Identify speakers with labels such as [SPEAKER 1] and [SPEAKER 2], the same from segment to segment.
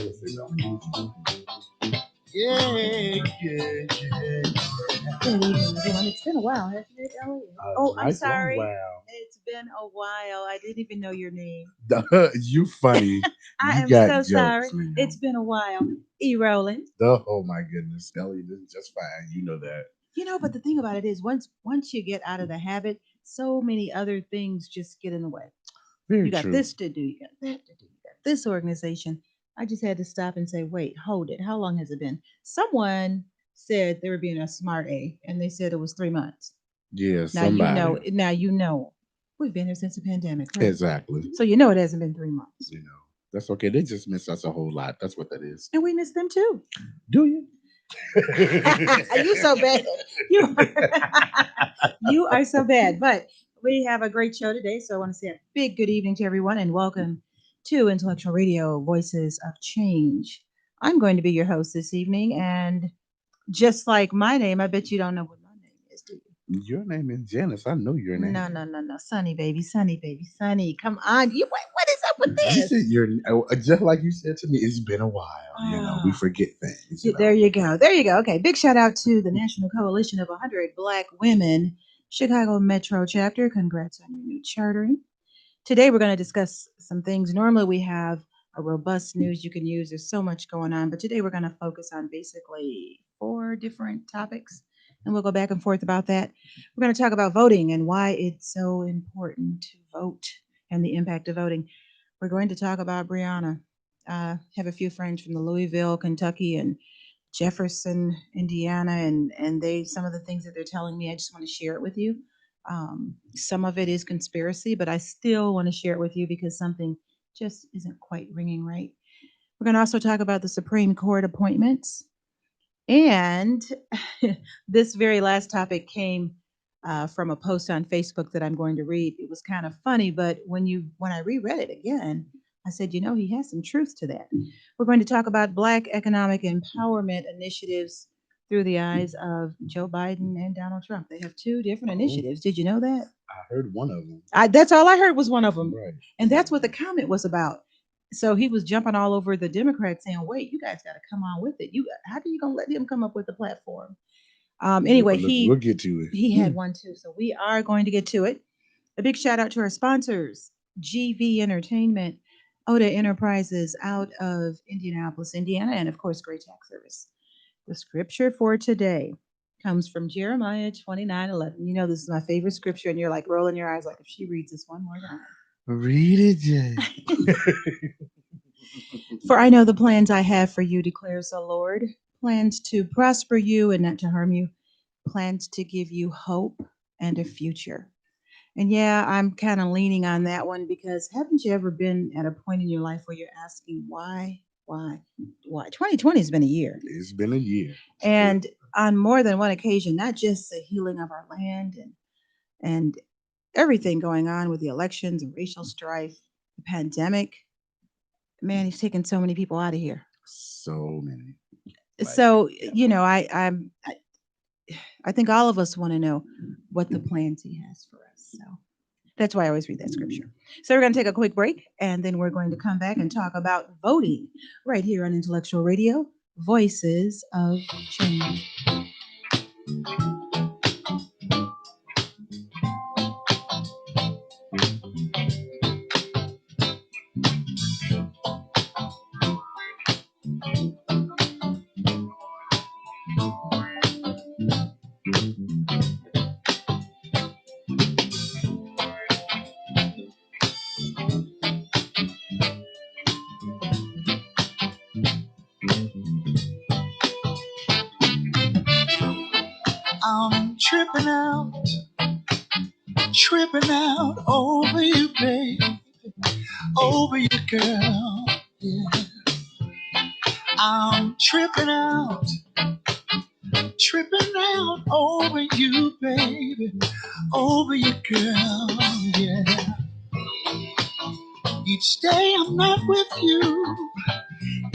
[SPEAKER 1] Yeah, yeah, yeah.
[SPEAKER 2] Good evening, everyone. It's been a while, hasn't it, Elliot? I'm sorry.
[SPEAKER 1] Wow.
[SPEAKER 2] It's been a while. I didn't even know your name.
[SPEAKER 1] You funny.
[SPEAKER 2] I
[SPEAKER 1] You
[SPEAKER 2] am
[SPEAKER 1] got
[SPEAKER 2] so
[SPEAKER 1] jokes.
[SPEAKER 2] sorry. It's been a while. E. Roland.
[SPEAKER 1] Oh my goodness, Ellie, this is just fine. You know that.
[SPEAKER 2] But the thing about it is, once you get out of the habit, so many other things just get in the way.
[SPEAKER 1] Very
[SPEAKER 2] You got
[SPEAKER 1] true.
[SPEAKER 2] this to do. You got that to do. You got this organization. I just had to stop and say, wait, hold it. How long has it been? Someone said they were being a smart A, and they said it was 3 months.
[SPEAKER 1] Yeah,
[SPEAKER 2] Now you
[SPEAKER 1] somebody.
[SPEAKER 2] know. Now you know. We've been here since the pandemic, right?
[SPEAKER 1] Exactly.
[SPEAKER 2] So you know it hasn't been 3 months.
[SPEAKER 1] You know, that's okay. They just miss us a whole lot. That's what that is.
[SPEAKER 2] And we miss them too.
[SPEAKER 1] Do you?
[SPEAKER 2] You so bad. You are so bad. But we have a great show today. So I want to say a big good evening to everyone and welcome to Intellectual Radio Voices of Change. I'm going to be your host this evening. And just like my name, I bet you don't know what my name is, do you?
[SPEAKER 1] Your name is Janice. I know your name.
[SPEAKER 2] No. Sunny, baby. Sunny, baby. Sunny. Come on. What is up with
[SPEAKER 1] You
[SPEAKER 2] this?
[SPEAKER 1] said just like you said to me. It's been a while. We forget things.
[SPEAKER 2] There you go. There you go. Okay. Big shout out to the National Coalition of 100 Black Women, Chicago Metro chapter. Congrats on your new chartering. Today we're going to discuss some things. Normally we have a robust news you can use. There's so much going on, but today we're going to focus on basically 4 different topics, and we'll go back and forth about that. We're going to talk about voting and why it's so important to vote and the impact of voting. We're going to talk about Brianna. Have a few friends from the Louisville, Kentucky, and Jefferson, Indiana, and they some of the things that they're telling me. I just want to share it with you. Some of it is conspiracy, but I still want to share it with you because something just isn't quite ringing right. We're going to also talk about the Supreme Court appointments, and this very last topic came from a post on Facebook that I'm going to read. It was kind of funny, but when I reread it again, I said, he has some truth to that. We're going to talk about Black economic empowerment initiatives through the eyes of Joe Biden and Donald Trump. They have 2 different initiatives. Did you know that?
[SPEAKER 1] I heard one of them.
[SPEAKER 2] That's all I heard was one of them.
[SPEAKER 1] Right.
[SPEAKER 2] And that's what the comment was about. So he was jumping all over the Democrats saying, wait, you guys got to come on with it. How are you going to let him come up with the platform? Anyway,
[SPEAKER 1] we'll get to it.
[SPEAKER 2] He had one too. So we are going to get to it. A big shout out to our sponsors, GV Entertainment, Oda Enterprises out of Indianapolis, Indiana, and of course, Great Tax Service. The scripture for today comes from Jeremiah 29:11. This is my favorite scripture, and you're like rolling your eyes like if she reads this one more time.
[SPEAKER 1] Read it, Jay.
[SPEAKER 2] For I know the plans I have for you, declares the Lord. Plans to prosper you and not to harm you. Plans to give you hope and a future. And yeah, I'm kind of leaning on that one because haven't you ever been at a point in your life where you're asking why? 2020 has been a year.
[SPEAKER 1] It's been a year.
[SPEAKER 2] And on more than one occasion, not just the healing of our land and everything going on with the elections and racial strife, the pandemic. Man, he's taken so many people out of here.
[SPEAKER 1] So many.
[SPEAKER 2] So, I think all of us want to know what the plans he has for us. So that's why I always read that scripture. So we're going to take a quick break, and then we're going to come back and talk about voting right here on Intellectual Radio, Voices of Change.
[SPEAKER 1] I'm tripping out over you, babe, over you, girl. Yeah. I'm tripping out over you, baby, over you, girl. Yeah. Each day I'm not with you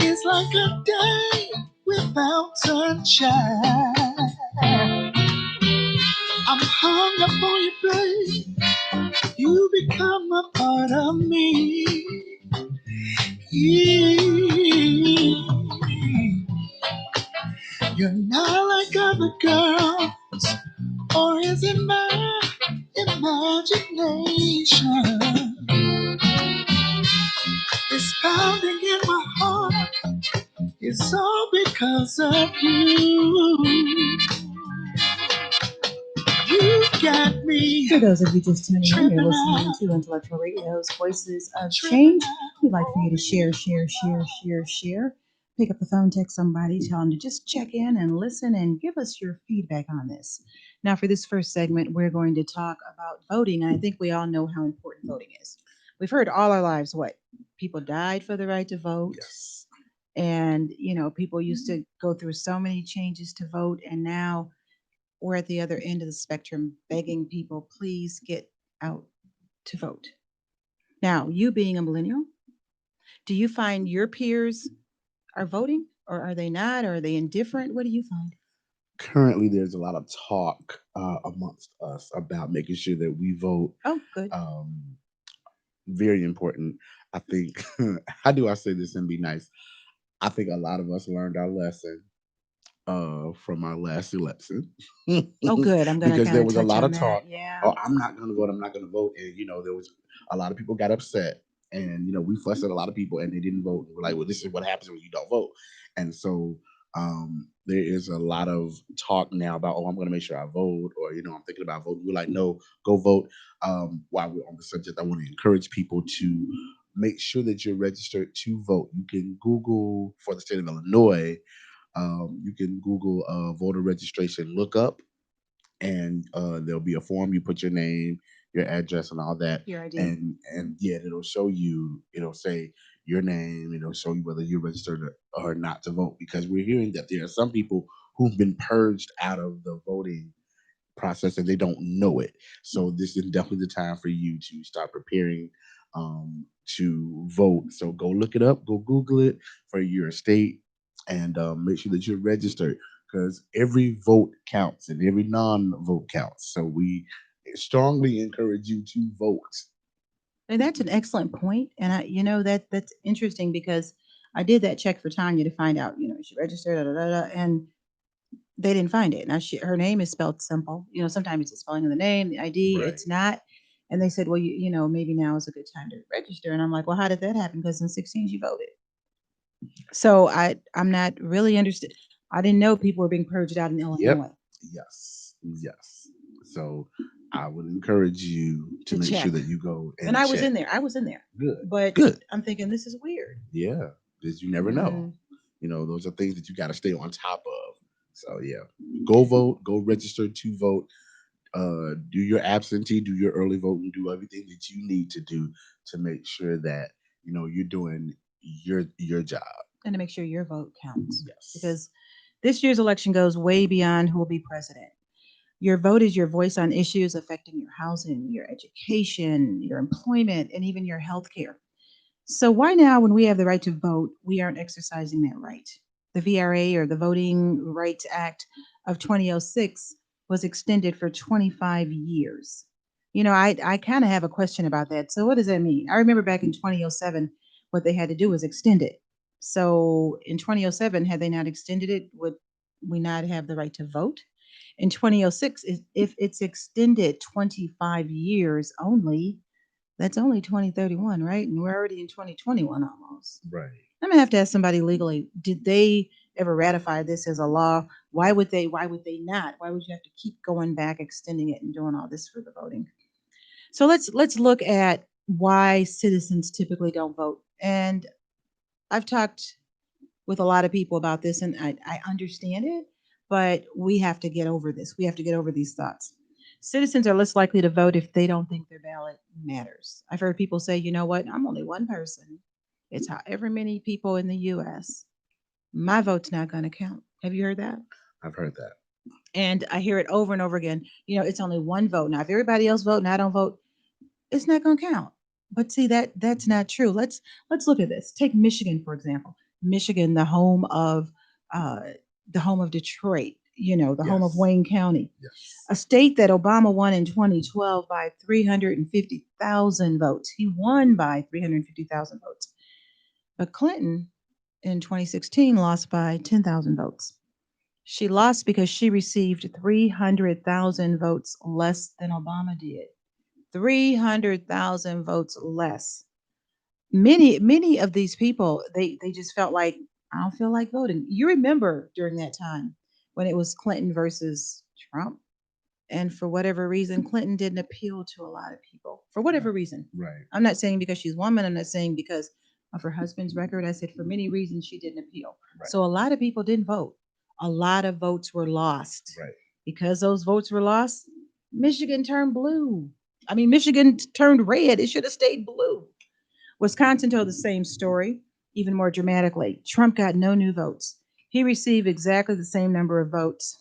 [SPEAKER 1] is like a day without sunshine. I'm hung up on you, babe. You become a part of me. It's all because of you. You got me
[SPEAKER 2] For those of you just tuning in, you're
[SPEAKER 1] tripping
[SPEAKER 2] listening
[SPEAKER 1] out,
[SPEAKER 2] to Intellectual Radio's Voices of
[SPEAKER 1] tripping
[SPEAKER 2] Change. We'd like for you to
[SPEAKER 1] out.
[SPEAKER 2] share. Pick up the phone, text somebody, tell them to just check in and listen and give us your feedback on this. Now, for this first segment, we're going to talk about voting. And I think we all know how important voting is. We've heard all our lives what people died for the right to vote.
[SPEAKER 1] Yes.
[SPEAKER 2] And, people used to go through so many changes to vote. And now we're at the other end of the spectrum begging people, please get out to vote. Now, you being a millennial, do you find your peers are voting or are they not? Or are they indifferent? What do you find?
[SPEAKER 1] Currently, there's a lot of talk amongst us about making sure that we vote.
[SPEAKER 2] Oh, good.
[SPEAKER 1] Very important. I think, how do I say this and be nice? I think a lot of us learned our lesson from our last election.
[SPEAKER 2] Oh, good. I'm going to
[SPEAKER 1] Because
[SPEAKER 2] kind
[SPEAKER 1] there
[SPEAKER 2] of
[SPEAKER 1] was a
[SPEAKER 2] touch
[SPEAKER 1] lot
[SPEAKER 2] on
[SPEAKER 1] of
[SPEAKER 2] that.
[SPEAKER 1] talk.
[SPEAKER 2] Yeah.
[SPEAKER 1] Oh, I'm not going to vote. I'm not going to vote. And there was a lot of people got upset, and we fussed at a lot of people, and they didn't vote. And we're like, well, this is what happens when you don't vote. And so there is a lot of talk now about, oh, I'm going to make sure I vote, or I'm thinking about voting. We're like, no, go vote. While we're on the subject, I want to encourage people to make sure that you're registered to vote. You can Google for the state of Illinois. You can Google voter registration lookup, and there'll be a form. You put your name, your address, and all that,
[SPEAKER 2] Your ID.
[SPEAKER 1] and yeah, it'll show you. It'll say your name. It'll show you whether you're registered or not to vote. Because we're hearing that there are some people who've been purged out of the voting process and they don't know it. So this is definitely the time for you to start preparing to vote. So go look it up, go Google it for your state, and make sure that you're registered, because every vote counts and every non-vote counts. So we strongly encourage you to vote.
[SPEAKER 2] And that's an excellent point. And that's interesting because I did that check for Tanya to find out, she registered, and they didn't find it. Now her name is spelled simple. Sometimes it's the spelling of the name, the ID,
[SPEAKER 1] Right.
[SPEAKER 2] it's not. And they said, well, maybe now is a good time to register. And I'm like, well, how did that happen? Because in 16 you voted. So I'm not really interested. I didn't know people were being purged out in
[SPEAKER 1] Yep.
[SPEAKER 2] Illinois.
[SPEAKER 1] Yes. So I would encourage you to
[SPEAKER 2] To
[SPEAKER 1] make sure
[SPEAKER 2] check.
[SPEAKER 1] that you go and
[SPEAKER 2] And I was
[SPEAKER 1] check.
[SPEAKER 2] in there. I was in there.
[SPEAKER 1] Good.
[SPEAKER 2] But
[SPEAKER 1] Good.
[SPEAKER 2] I'm thinking this is weird.
[SPEAKER 1] Yeah, because you never know.
[SPEAKER 2] Mm.
[SPEAKER 1] Those are things that you got to stay on top of. So yeah, go vote, go register to vote. Do your absentee, do your early vote, and do everything that you need to do to make sure that you're doing your job.
[SPEAKER 2] And to make sure your vote counts.
[SPEAKER 1] Yes.
[SPEAKER 2] Because this year's election goes way beyond who will be president. Your vote is your voice on issues affecting your housing, your education, your employment, and even your health care. So why now, when we have the right to vote, we aren't exercising that right? The VRA, or the Voting Rights Act of 2006, was extended for 25 years. I kind of have a question about that. So what does that mean? I remember back in 2007, what they had to do was extend it. So in 2007, had they not extended it, would we not have the right to vote? In 2006, if it's extended 25 years only, that's only 2031, right? And we're already in 2021 almost.
[SPEAKER 1] Right.
[SPEAKER 2] I'm gonna have to ask somebody legally, did they ever ratify this as a law? Why would they not? Why would you have to keep going back, extending it and doing all this for the voting? So let's look at why citizens typically don't vote. And I've talked with a lot of people about this, and I understand it, but we have to get over this. We have to get over these thoughts. Citizens are less likely to vote if they don't think their ballot matters. I've heard people say, you know what, I'm only one person. It's however many people in the US. My vote's not going to count. Have you heard that?
[SPEAKER 1] I've heard that.
[SPEAKER 2] And I hear it over and over again. It's only one vote. Now, if everybody else vote and I don't vote, it's not going to count. But see, that's not true. Let's look at this. Take Michigan, for example. Michigan, uh, the home of Detroit. The home of
[SPEAKER 1] Yes.
[SPEAKER 2] Wayne County,
[SPEAKER 1] Yes.
[SPEAKER 2] a state that Obama won in 2012 by 350,000 votes. He won by 350,000 votes. But Clinton in 2016 lost by 10,000 votes. She lost because she received 300,000 votes less than Obama did. 300,000 votes less. Many of these people, they just felt like I don't feel like voting. You remember during that time when it was Clinton versus Trump, and for whatever reason, Clinton didn't appeal to a lot of people. For whatever reason.
[SPEAKER 1] Right.
[SPEAKER 2] I'm not saying because she's a woman. I'm not saying because of her husband's record. I said for many reasons she didn't appeal.
[SPEAKER 1] Right.
[SPEAKER 2] So a lot of people didn't vote. A lot of votes were lost.
[SPEAKER 1] Right.
[SPEAKER 2] Because those votes were lost, Michigan turned blue. I mean, Michigan turned red. It should have stayed blue. Wisconsin told the same story, even more dramatically. Trump got no new votes. He received exactly the same number of votes.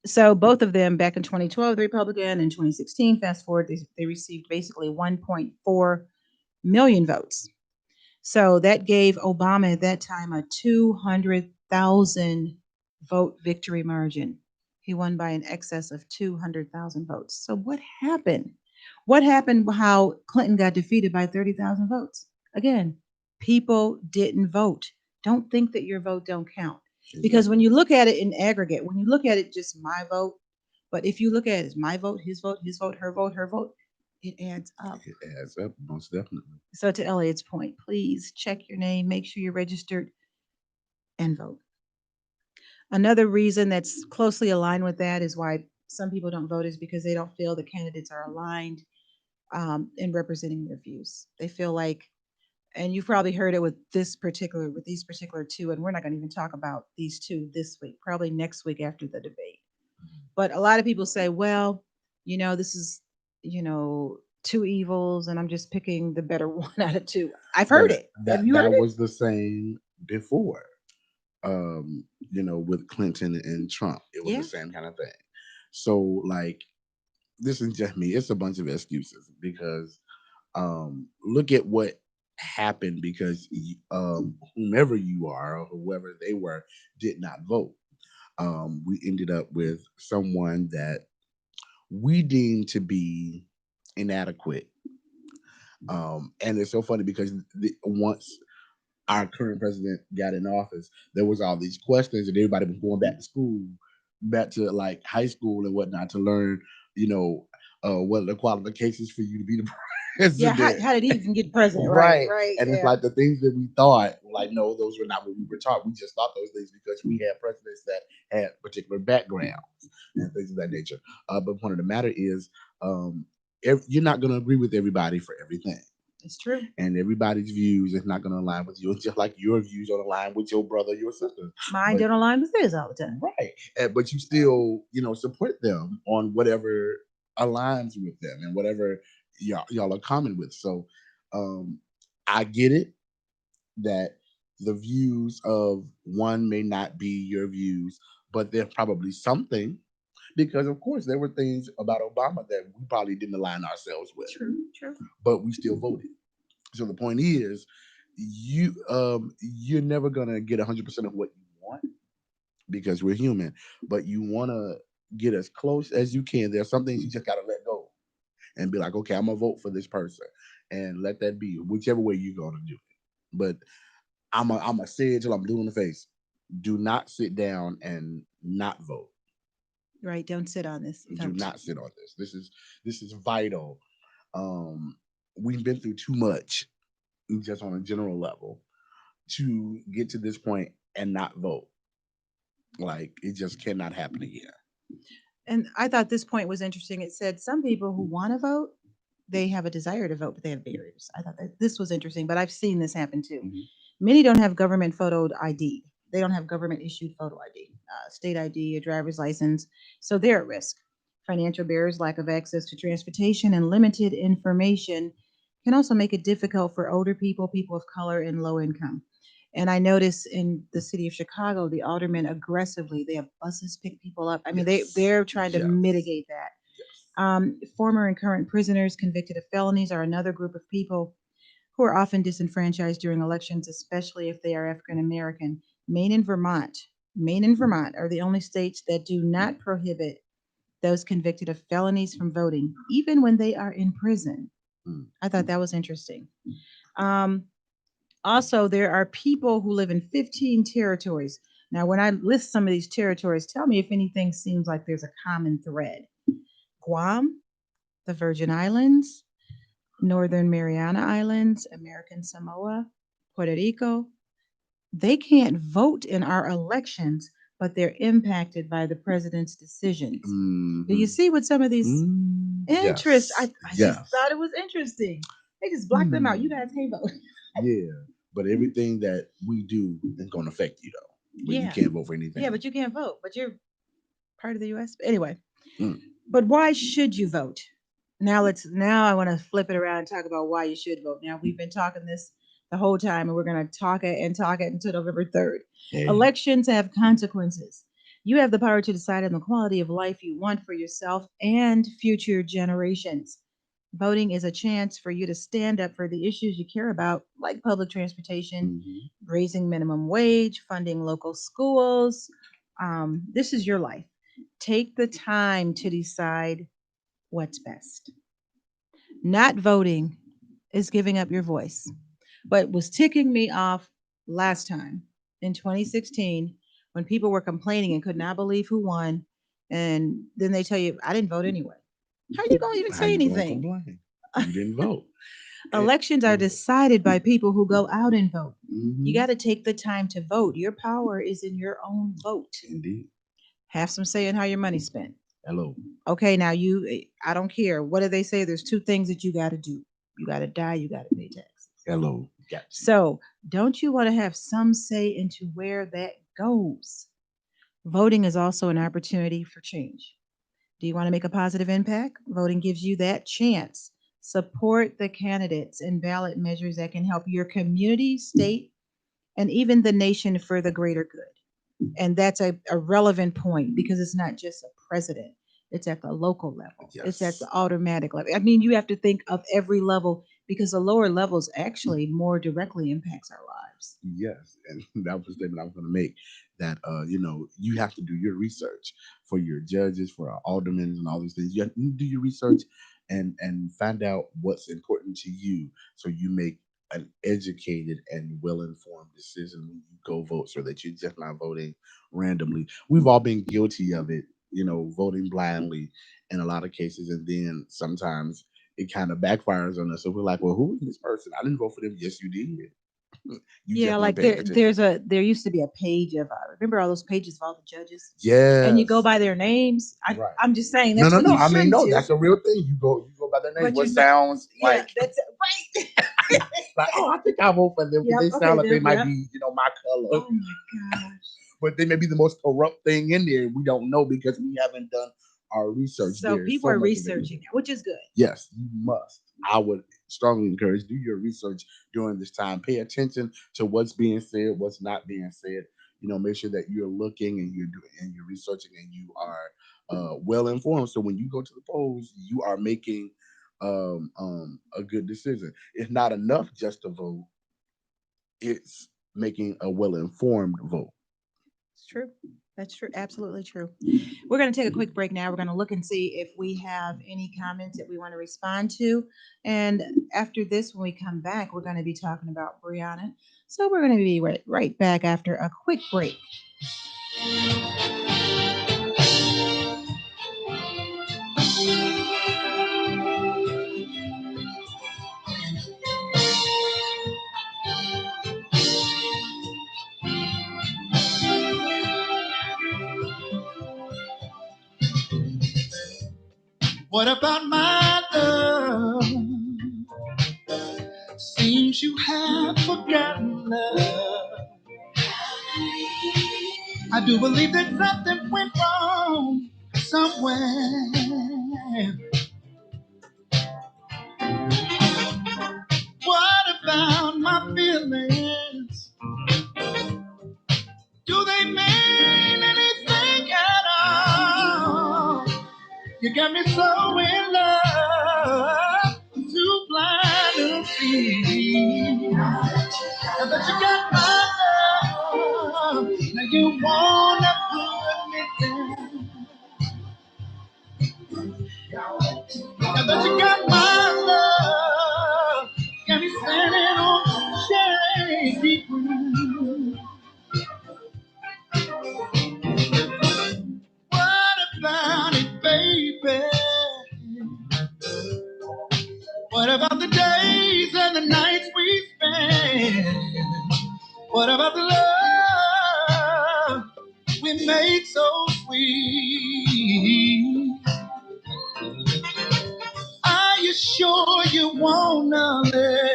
[SPEAKER 2] So both of them back in 2012, the Republican, and 2016, fast forward, they received basically 1.4 million votes. So that gave Obama at that time a 200,000 vote victory margin. He won by an excess of 200,000 votes. So what happened? What happened how Clinton got defeated by 30,000 votes? Again, people didn't vote. Don't think that your vote don't count. Because when you look at it in aggregate, when you look at it just my vote, but if you look at it as my vote, his vote, her vote, it adds up.
[SPEAKER 1] It adds up, most definitely.
[SPEAKER 2] So to Elliot's point, please check your name, make sure you're registered, and vote. Another reason that's closely aligned with that is why some people don't vote is because they don't feel the candidates are aligned in representing their views. They feel like, and you've probably heard it with these particular two, and we're not going to even talk about these two this week, probably next week after the debate. But a lot of people say, well, this is, two evils, and I'm just picking the better one out of two. I've heard it. Have you heard
[SPEAKER 1] That
[SPEAKER 2] it?
[SPEAKER 1] was the same before. With Clinton and Trump, it was
[SPEAKER 2] Yeah.
[SPEAKER 1] the same kind of thing. So, like, this is just me. It's a bunch of excuses because look at what happened because whomever you are or whoever they were did not vote. We ended up with someone that we deemed to be inadequate. And it's so funny because once our current president got in office, there was all these questions, and everybody was going back to school, back to like high school and whatnot to learn, you know, what are the qualifications for you to be the
[SPEAKER 2] Yeah,
[SPEAKER 1] president.
[SPEAKER 2] how did he even get president? Right,
[SPEAKER 1] Right.
[SPEAKER 2] right,
[SPEAKER 1] And it's
[SPEAKER 2] yeah.
[SPEAKER 1] like the things that we thought, like, no, those were not what we were taught. We just thought those things because we had presidents that had particular backgrounds and things of that nature. But the point of the matter is, um, you're not going to agree with everybody for everything.
[SPEAKER 2] It's true.
[SPEAKER 1] And everybody's views is not going to align with you. It's just like your views don't align with your brother, your sister.
[SPEAKER 2] Mine don't align with his all the time.
[SPEAKER 1] Right. But you still, support them on whatever aligns with them and whatever y'all are common with. So um, I get it that the views of one may not be your views, but there's probably something because, of course, there were things about Obama that we probably didn't align ourselves with.
[SPEAKER 2] True, true.
[SPEAKER 1] But we still voted. So the point is, you're never gonna get 100% of what you want because we're human, but you want to get as close as you can. There's some things you just gotta let go and be like, okay, I'm gonna vote for this person, and let that be whichever way you're gonna do it. But I'm a say it till I'm blue in the face. Do not sit down and not vote.
[SPEAKER 2] Right, don't sit on this.
[SPEAKER 1] Do
[SPEAKER 2] Don't.
[SPEAKER 1] not sit on this. This is vital. We've been through too much just on a general level to get to this point and not vote. Like it just cannot happen again.
[SPEAKER 2] And I thought this point was interesting. It said some people who want to vote, they have a desire to vote, but they have barriers. I thought that this was interesting, but I've seen this happen too.
[SPEAKER 1] Mm-hmm.
[SPEAKER 2] Many don't have government photo ID. They don't have government issued photo ID, state ID, a driver's license. So they're at risk. Financial barriers, lack of access to transportation, and limited information can also make it difficult for older people, people of color, and low income. And I notice in the city of Chicago, the aldermen aggressively, they have buses pick people up. I mean, they're trying to mitigate that. Former and current prisoners convicted of felonies are another group of people who are often disenfranchised during elections, especially if they are African American. Maine and Vermont are the only states that do not prohibit those convicted of felonies from voting, even when they are in prison. I thought that was interesting. Um, Also, there are people who live in 15 territories. Now, when I list some of these territories, tell me if anything seems like there's a common thread. Guam, the Virgin Islands, Northern Mariana Islands, American Samoa, Puerto Rico, They can't vote in our elections, but they're impacted by the president's decisions. Do you see what some of these interests?
[SPEAKER 1] Yes.
[SPEAKER 2] I just thought it was interesting. They just blocked them out. You guys can't vote.
[SPEAKER 1] Yeah, but everything that we do is going to affect you, though. But you can't vote for anything.
[SPEAKER 2] Yeah, but you can't vote. But you're part of the U.S. Anyway,
[SPEAKER 1] Mm.
[SPEAKER 2] but why should you vote? Now I want to flip it around and talk about why you should vote. Now we've been talking this the whole time, and we're going to talk it until November 3rd.
[SPEAKER 1] Yeah.
[SPEAKER 2] Elections have consequences. You have the power to decide on the quality of life you want for yourself and future generations. Voting is a chance for you to stand up for the issues you care about, like public transportation, raising minimum wage, funding local schools. This is your life. Take the time to decide what's best. Not voting is giving up your voice. But was ticking me off last time in 2016 when people were complaining and could not believe who won. And then they tell you, I didn't vote anyway. How are you going to even say anything?
[SPEAKER 1] You didn't vote.
[SPEAKER 2] Elections are decided by people who go out and vote. You got to take the time to vote. Your power is in your own vote.
[SPEAKER 1] Indeed.
[SPEAKER 2] Have some say in how your money's spent.
[SPEAKER 1] Hello.
[SPEAKER 2] Okay, now I don't care. What do they say? There's two things that you got to do. You got to die, you got to pay taxes.
[SPEAKER 1] Hello. Gotcha.
[SPEAKER 2] So, don't you want to have some say into where that goes? Voting is also an opportunity for change. Do you want to make a positive impact? Voting gives you that chance. Support the candidates and ballot measures that can help your community, state, and even the nation for the greater good. And that's a relevant point because it's not just a president. It's at the local level.
[SPEAKER 1] Yes.
[SPEAKER 2] It's at the automatic level. I mean, you have to think of every level because the lower levels actually more directly impacts our lives.
[SPEAKER 1] Yes, and that was the statement I was going to make. That you have to do your research for your judges, for our aldermen, and all these things. You have to do your research and find out what's important to you, so you make an educated and well-informed decision when you go vote, so that you're just not voting randomly. We've all been guilty of it, voting blindly in a lot of cases, and then sometimes it kind of backfires on us. So we're like, well, who is this person? I didn't vote for them. Yes, you did.
[SPEAKER 2] Like there used to be a page of remember all those pages of all the judges?
[SPEAKER 1] Yeah.
[SPEAKER 2] And you go by their names.
[SPEAKER 1] Right.
[SPEAKER 2] I'm just saying that's
[SPEAKER 1] no.
[SPEAKER 2] I mean,
[SPEAKER 1] no, that's a real thing. You go by their names. What sounds like
[SPEAKER 2] that's right.
[SPEAKER 1] like, oh, I think I'll vote for them because they sound like they might be, my color.
[SPEAKER 2] Oh my gosh.
[SPEAKER 1] But they may be the most corrupt thing in there. We don't know because we haven't done our research.
[SPEAKER 2] So people are researching now, which is good.
[SPEAKER 1] Yes, you must. I would strongly encourage, do your research during this time. Pay attention to what's being said, what's not being said. Make sure that you're looking and you're doing and you're researching and you are well informed. So when you go to the polls, you are making a good decision. It's not enough just to vote. It's making a well informed vote.
[SPEAKER 2] It's true. That's true. Absolutely true. We're going to take a quick break now. We're going to look and see if we have any comments that we want to respond to. And after this, when we come back, we're going to be talking about Brianna. So we're going to be right back after a quick break.
[SPEAKER 1] What about my love? Seems you have forgotten love. I do believe that something went wrong somewhere. What about my feelings? Do they mean anything at all? You got me so in love, too blind to see. I bet you got my love, now you wanna put me down. I bet you got my love, got me standing on shaky ground. What about it, baby? What about the days and the nights we spend? What about the love made so sweet. Are you sure you wanna live?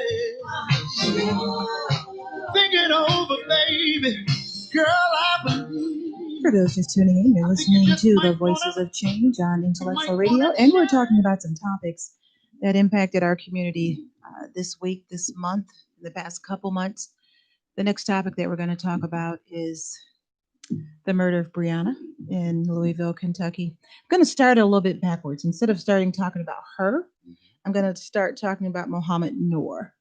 [SPEAKER 1] Think it over, baby. Girl, I believe.
[SPEAKER 2] For those just tuning in, you're listening to the Voices of Change on Intellectual Radio, and we're talking about some topics that impacted our community this week, this month, the past couple months. The next topic that we're going to talk about is the murder of Breonna in Louisville, Kentucky. I'm going to start a little bit backwards. Instead of starting talking about her, I'm going to start talking about Mohammed Noor.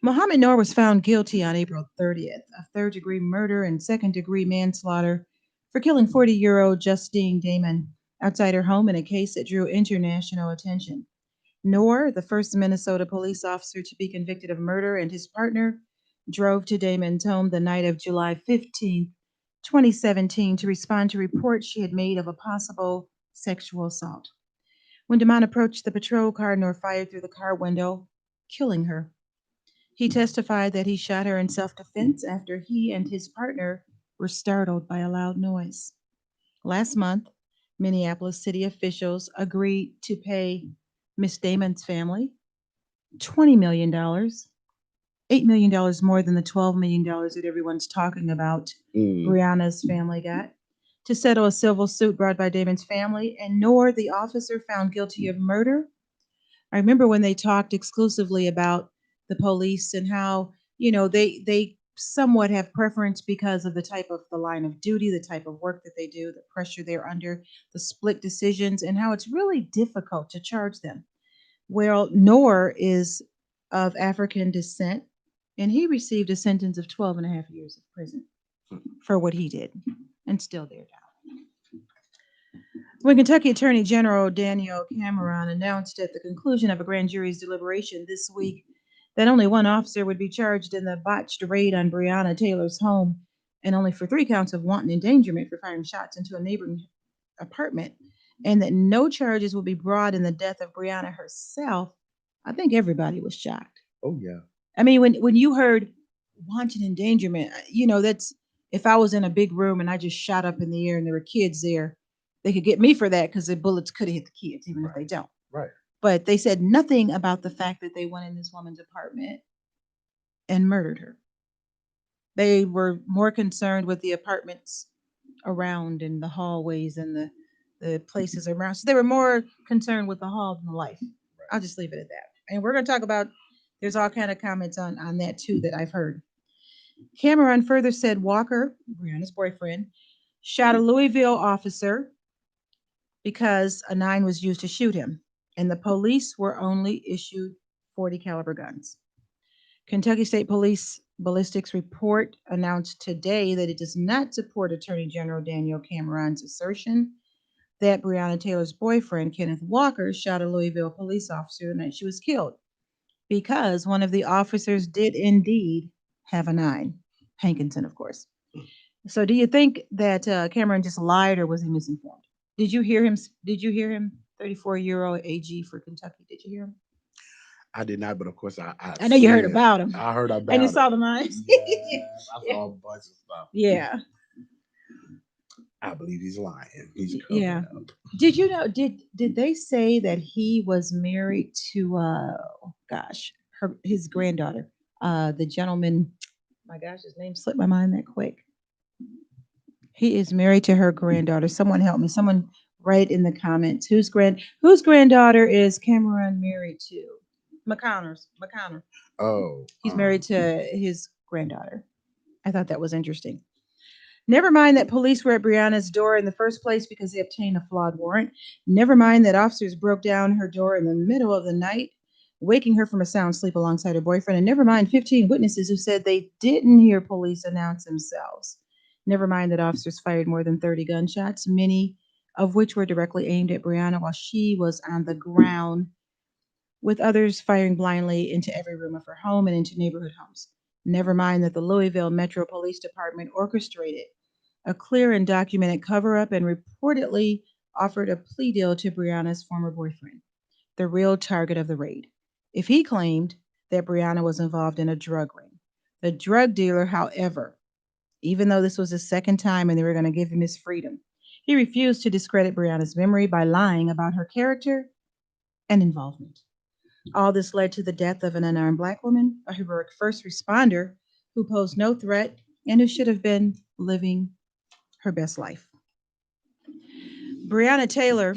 [SPEAKER 2] Mohammed Noor was found guilty on April 30th of third-degree murder and second-degree manslaughter for killing 40-year-old Justine Damon outside her home in a case that drew international attention. Noor, the first Minnesota police officer to be convicted of murder, and his partner drove to Damon's home the night of July 15th, 2017, to respond to reports she had made of a possible sexual assault. When Damon approached the patrol car, Noor fired through the car window, killing her. He testified that he shot her in self-defense after he and his partner were startled by a loud noise. Last month, Minneapolis city officials agreed to pay Miss Damon's family $20 million, $8 million more than the $12 million that everyone's talking about Breonna's family got, to settle a civil suit brought by Damon's family, and Noor, the officer found guilty of murder. I remember when they talked exclusively about the police and how, they somewhat have preference because of the type of the line of duty, the type of work that they do, the pressure they're under, the split decisions, and how it's really difficult to charge them. Well, Noor is of African descent, and he received a sentence of 12 and a half years of prison for what he did, and still there now. When Kentucky Attorney General Daniel Cameron announced at the conclusion of a grand jury's deliberation this week that only one officer would be charged in the botched raid on Breonna Taylor's home, and only for 3 counts of wanton endangerment for firing shots into a neighboring apartment, and that no charges will be brought in the death of Breonna herself, I think everybody was shocked.
[SPEAKER 1] Oh, yeah.
[SPEAKER 2] I mean, when you heard wanton endangerment, that's, if I was in a big room and I just shot up in the air and there were kids there, they could get me for that because the bullets could have hit the kids, even if they don't.
[SPEAKER 1] Right.
[SPEAKER 2] But they said nothing about the fact that they went in this woman's apartment and murdered her. They were more concerned with the apartments around and the hallways and the places around. So they were more concerned with the hall than the life. Right. I'll just leave it at that. And we're going to talk about, there's all kind of comments on that too that I've heard. Cameron further said Walker, Breonna's boyfriend, shot a Louisville officer because a 9 was used to shoot him, and the police were only issued 40 caliber guns. Kentucky State Police ballistics report announced today that it does not support Attorney General Daniel Cameron's assertion that Breonna Taylor's boyfriend, Kenneth Walker, shot a Louisville police officer the night she was killed, because one of the officers did indeed have a 9. Hankinson, of course. So do you think that Cameron just lied, or was he misinformed? Did you hear him? 34-year-old AG for Kentucky. Did you hear him?
[SPEAKER 1] I did not, but of course
[SPEAKER 2] I know you heard about him.
[SPEAKER 1] I heard about him.
[SPEAKER 2] And you saw the mines?
[SPEAKER 1] Yeah, I saw a bunch of stuff.
[SPEAKER 2] Yeah.
[SPEAKER 1] I believe he's lying. He's
[SPEAKER 2] yeah.
[SPEAKER 1] Up.
[SPEAKER 2] Did you know? Did they say that he was married to his granddaughter? The gentleman. My gosh, his name slipped my mind that quick. He is married to her granddaughter. Someone help me. Someone write in the comments whose granddaughter is Cameron married to? McConnor.
[SPEAKER 1] Oh.
[SPEAKER 2] He's married to his granddaughter. I thought that was interesting. Never mind that police were at Breonna's door in the first place because they obtained a flawed warrant. Never mind that officers broke down her door in the middle of the night, waking her from a sound sleep alongside her boyfriend. And never mind 15 witnesses who said they didn't hear police announce themselves. Never mind that officers fired more than 30 gunshots, many of which were directly aimed at Breonna while she was on the ground, with others firing blindly into every room of her home and into neighborhood homes. Never mind that the Louisville Metro Police Department orchestrated a clear and documented cover-up and reportedly offered a plea deal to Breonna's former boyfriend, the real target of the raid, if he claimed that Breonna was involved in a drug ring. The drug dealer, however, even though this was his second time and they were going to give him his freedom. He refused to discredit Breonna's memory by lying about her character and involvement. All this led to the death of an unarmed black woman, a heroic first responder who posed no threat and who should have been living her best life. Breonna Taylor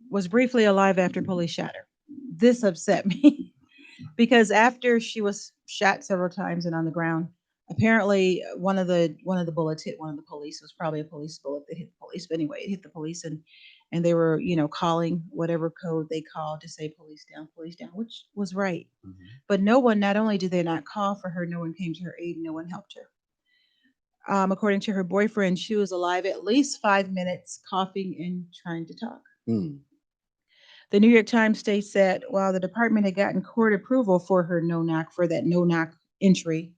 [SPEAKER 2] was briefly alive after police shot her. This upset me because after she was shot several times and on the ground, apparently one of the bullets hit one of the police. It was probably a police bullet that hit the police, but anyway, it hit the police and they were calling whatever code they called to say police down, which was right.
[SPEAKER 1] Mm-hmm.
[SPEAKER 2] But no one, not only did they not call for her, no one came to her aid, no one helped her. According to her boyfriend, she was alive at least 5 minutes, coughing and trying to talk.
[SPEAKER 1] Mm.
[SPEAKER 2] The New York Times states that while the department had gotten court approval for her that no knock entry,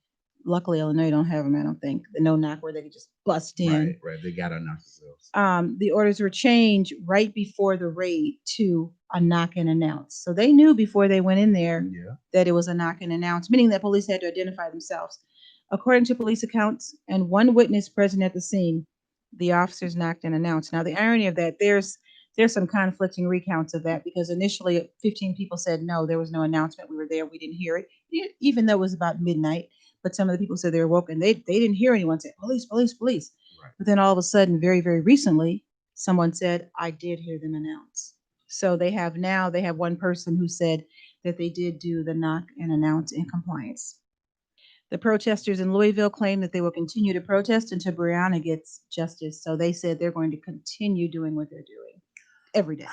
[SPEAKER 2] luckily Illinois don't have them, I don't think, the no knock where they could just bust in.
[SPEAKER 1] Right. They got to knock themselves.
[SPEAKER 2] The orders were changed right before the raid to a knock and announce. So they knew before they went in there that it was a knock and announce, meaning that police had to identify themselves. According to police accounts and one witness present at the scene, the officers knocked and announced. Now, the irony of that, there's some conflicting recounts of that because initially 15 people said no, there was no announcement. We were there, we didn't hear it, even though it was about midnight. But some of the people said they were woke and they didn't hear anyone say police, police, police. Right. But then all of a sudden, very, very recently, someone said, I did hear them announce. So they have one person who said that they did do the knock and announce in compliance. The protesters in Louisville claim that they will continue to protest until Breonna gets justice. So they said they're going to continue doing what they're doing every day.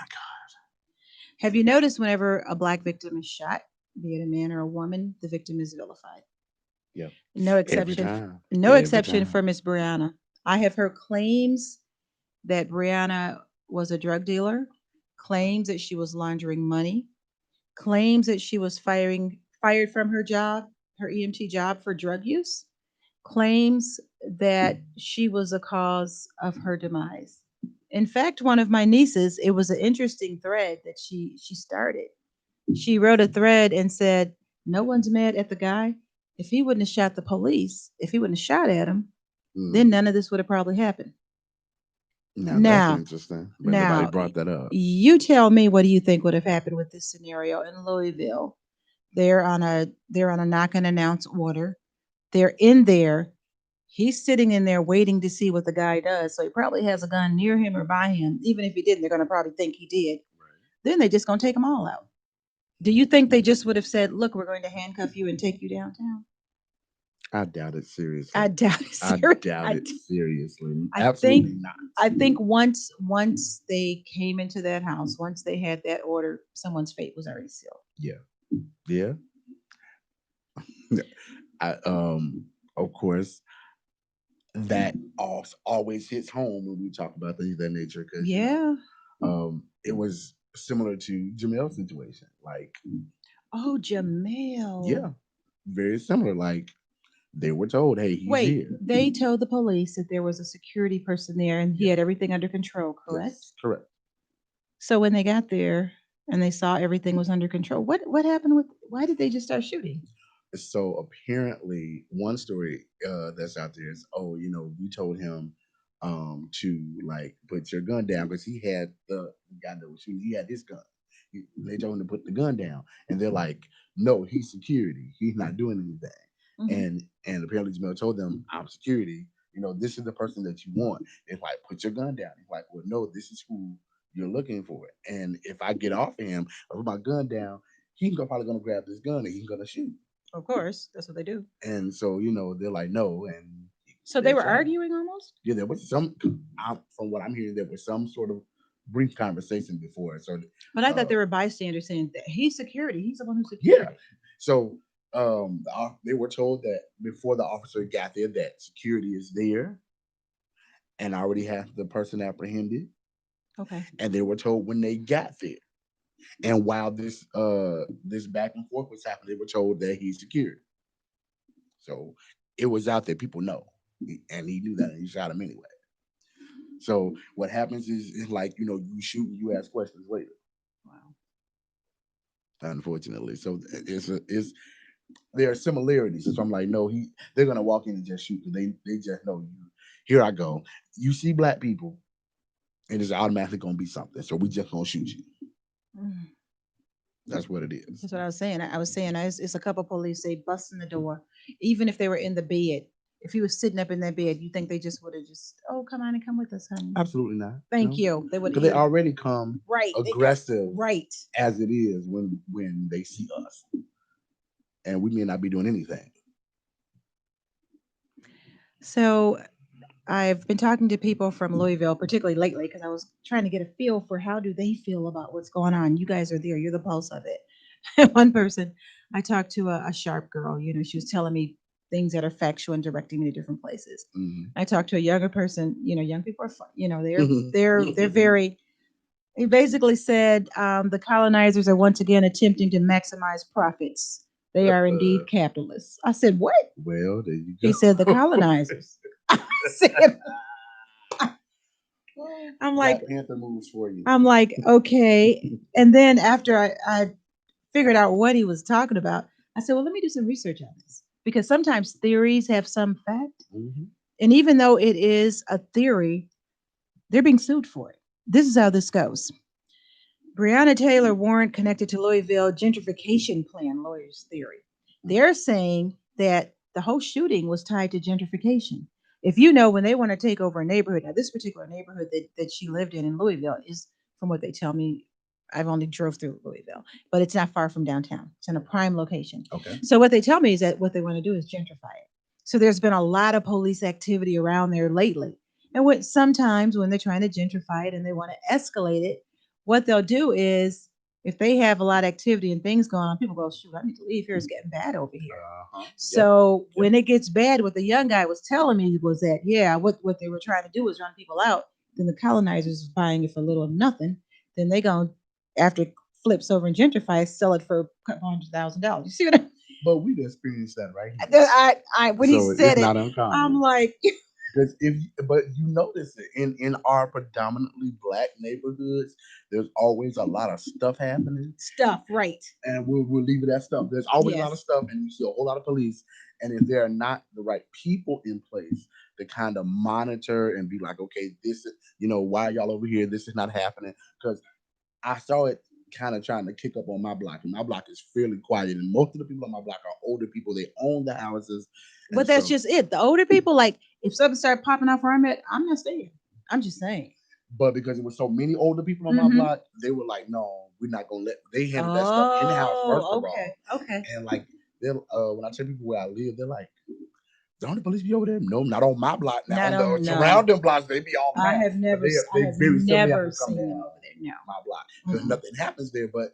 [SPEAKER 2] Have you noticed whenever a black victim is shot, be it a man or a woman, the victim is vilified?
[SPEAKER 1] Yep.
[SPEAKER 2] No exception. For Miss Breonna. I have heard claims that Breonna was a drug dealer, claims that she was laundering money, claims that she was fired from her job, her EMT job for drug use, claims that she was a cause of her demise. In fact, one of my nieces, it was an interesting thread that she started. She wrote a thread and said, "No one's mad at the guy. If he wouldn't have shot the police, if he wouldn't have shot at him, then none of this would have probably happened."
[SPEAKER 1] Now, that's interesting. But nobody brought that up.
[SPEAKER 2] You tell me, what do you think would have happened with this scenario in Louisville? They're on a knock and announce order. They're in there. He's sitting in there waiting to see what the guy does. So he probably has a gun near him or by him. Even if he didn't, they're going to probably think he did. Right. Then they're just going to take them all out. Do you think they just would have said, look, we're going to handcuff you and take you downtown?
[SPEAKER 1] I doubt it seriously.
[SPEAKER 2] I doubt it
[SPEAKER 1] seriously. Absolutely not.
[SPEAKER 2] I think once they came into that house, once they had that order, someone's fate was already sealed.
[SPEAKER 1] Yeah. Of course, that always hits home when we talk about things of that nature. Because it was similar to Jamel's situation. Like,
[SPEAKER 2] Jamel.
[SPEAKER 1] Yeah, very similar. Like, they were told, "Hey, he's here."
[SPEAKER 2] They told the police that there was a security person there and he had everything under control. Correct.
[SPEAKER 1] Yes, correct.
[SPEAKER 2] So when they got there and they saw everything was under control, what happened with? Why did they just start shooting?
[SPEAKER 1] So apparently, one story that's out there is, we told him to like put your gun down because he had the guy that was shooting. He had his gun. They told him to put the gun down, and they're like, "No, he's security. He's not doing anything." Mm-hmm. And apparently, Jamel told them, "I'm security. This is the person that you want." It's like, "Put your gun down." He's like, "Well, no, this is who you're looking for. And if I get off of him, I put my gun down, he's probably gonna grab this gun and he's gonna shoot."
[SPEAKER 2] Of course, that's what they do.
[SPEAKER 1] And so, they're like, "No." And
[SPEAKER 2] so they were arguing almost?
[SPEAKER 1] Yeah, there was some, from what I'm hearing, there was some sort of brief conversation before. So,
[SPEAKER 2] but I thought there were bystanders saying that he's security. He's the one who's security.
[SPEAKER 1] Yeah. So, they were told that before the officer got there that security is there and already has the person apprehended.
[SPEAKER 2] Okay.
[SPEAKER 1] And they were told when they got there. And while this back and forth was happening, they were told that he's security. So it was out there. People know. And he knew that and he shot him anyway. So what happens is like, you shoot and you ask questions later.
[SPEAKER 2] Wow.
[SPEAKER 1] Unfortunately. So it's there are similarities. And so I'm like, no, they're gonna walk in and just shoot you. They just know you. Here I go. You see black people, and it's automatically gonna be something. So we just gonna shoot you.
[SPEAKER 2] Mm.
[SPEAKER 1] That's what it is.
[SPEAKER 2] That's what I was saying. I was saying it's a couple police, they busting the door, even if they were in the bed. If he was sitting up in that bed, you think they just would have just, oh, come on and come with us, honey.
[SPEAKER 1] Absolutely not.
[SPEAKER 2] Thank
[SPEAKER 1] No,
[SPEAKER 2] you. They would,
[SPEAKER 1] because they already come
[SPEAKER 2] right. They come
[SPEAKER 1] aggressive
[SPEAKER 2] right.
[SPEAKER 1] as it is when they see us, and we may not be doing anything.
[SPEAKER 2] So I've been talking to people from Louisville, particularly lately, because I was trying to get a feel for how do they feel about what's going on. You guys are there. You're the pulse of it. One person, I talked to a sharp girl. You know, she was telling me things that are factual and directing me to different places.
[SPEAKER 1] Mhm.
[SPEAKER 2] I talked to a younger person. You know, young people are fun. You know, they're very. He basically said the colonizers are once again attempting to maximize profits. They are indeed capitalists. I said, what?
[SPEAKER 1] Well, there you
[SPEAKER 2] He
[SPEAKER 1] go.
[SPEAKER 2] said the colonizers. I said, I'm like,
[SPEAKER 1] Black Panther moves for you.
[SPEAKER 2] I'm like, okay. And then after I figured out what he was talking about, I said, well, let me do some research on this because sometimes theories have some fact.
[SPEAKER 1] Mhm.
[SPEAKER 2] And even though it is a theory, they're being sued for it. This is how this goes. Breonna Taylor warrant connected to Louisville gentrification plan, lawyers' theory. They're saying that the whole shooting was tied to gentrification. If you know, when they want to take over a neighborhood, now this particular neighborhood that she lived in Louisville is, from what they tell me, I've only drove through Louisville, but it's not far from downtown. It's in a prime location.
[SPEAKER 1] Okay.
[SPEAKER 2] So what they tell me is that what they want to do is gentrify it. So there's been a lot of police activity around there lately. And what sometimes when they're trying to gentrify it and they want to escalate it, what they'll do is if they have a lot of activity and things going on, people go, shoot, I need to leave here. It's getting bad over here.
[SPEAKER 1] Yep.
[SPEAKER 2] So when it gets bad, what the young guy was telling me was that, yeah, what they were trying to do was run people out. Then the colonizers was buying it for little or nothing. Then they go, after it flips over and gentrifies, sell it for a couple $100,000. You see what
[SPEAKER 1] But we've experienced that right here.
[SPEAKER 2] when he
[SPEAKER 1] So
[SPEAKER 2] said
[SPEAKER 1] it's
[SPEAKER 2] it,
[SPEAKER 1] not uncommon.
[SPEAKER 2] I'm like,
[SPEAKER 1] Because but you notice it in our predominantly black neighborhoods, there's always a lot of stuff happening,
[SPEAKER 2] stuff, right?
[SPEAKER 1] and we'll leave it at stuff. There's always a lot of
[SPEAKER 2] Yes.
[SPEAKER 1] stuff, and you see a whole lot of police. And if there are not the right people in place to kind of monitor and be like, okay, this is, why are y'all over here? This is not happening. Because I saw it kind of trying to kick up on my block, and my block is fairly quiet. And most of the people on my block are older people. They own the houses.
[SPEAKER 2] But that's just it. The older people, like if something started popping off where I'm at, I'm not staying. I'm just saying.
[SPEAKER 1] But because there were so many older people on my block, they were like, "No, we're not gonna let." They handle that stuff in the house first of all.
[SPEAKER 2] Okay.
[SPEAKER 1] And like, when I tell people where I live, they're like, "Don't the police be over there?" No, not on my block. Now
[SPEAKER 2] Not
[SPEAKER 1] on the
[SPEAKER 2] on no.
[SPEAKER 1] surrounding blocks, they be all the
[SPEAKER 2] I
[SPEAKER 1] time.
[SPEAKER 2] have never,
[SPEAKER 1] They
[SPEAKER 2] I have
[SPEAKER 1] very seldom have
[SPEAKER 2] never
[SPEAKER 1] to come
[SPEAKER 2] seen them
[SPEAKER 1] down
[SPEAKER 2] over there. No.
[SPEAKER 1] my block because nothing happens there. But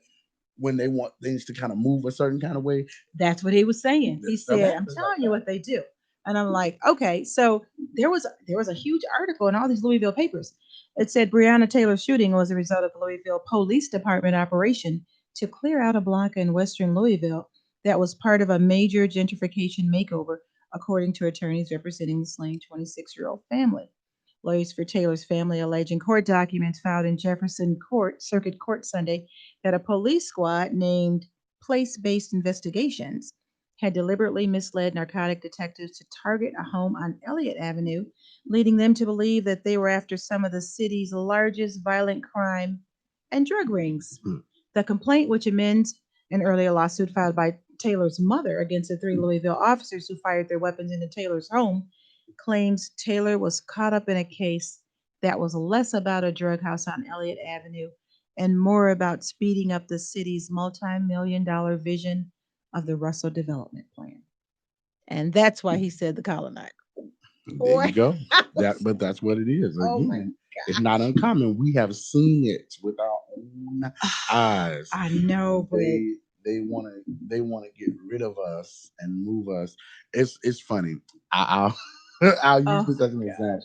[SPEAKER 1] when they want things to kind of move a certain kind of way,
[SPEAKER 2] that's what he was saying. He
[SPEAKER 1] stuff
[SPEAKER 2] said, "I'm
[SPEAKER 1] happens
[SPEAKER 2] telling
[SPEAKER 1] like
[SPEAKER 2] you
[SPEAKER 1] that.
[SPEAKER 2] what they do," and I'm like, "Okay." So there was a huge article in all these Louisville papers. It said Breonna Taylor's shooting was a result of a Louisville Police Department operation to clear out a block in western Louisville that was part of a major gentrification makeover, according to attorneys representing the slain 26-year-old family. Lawyers for Taylor's family allege in court documents filed in Jefferson Court, Circuit Court Sunday, that a police squad named Place Based Investigations had deliberately misled narcotic detectives to target a home on Elliott Avenue, leading them to believe that they were after some of the city's largest violent crime and drug rings. The complaint, which amends an earlier lawsuit filed by Taylor's mother against the three Louisville officers who fired their weapons into Taylor's home, claims Taylor was caught up in a case that was less about a drug house on Elliott Avenue and more about speeding up the city's multi-million-dollar vision of the Russell Development Plan. And that's why he said the colonizer.
[SPEAKER 1] There you go. But that's what it is.
[SPEAKER 2] Oh my
[SPEAKER 1] Again, it's not uncommon. We have seen it with our own eyes.
[SPEAKER 2] I know, but
[SPEAKER 1] They want to get rid of us and move us. It's funny. I'll use this as an example.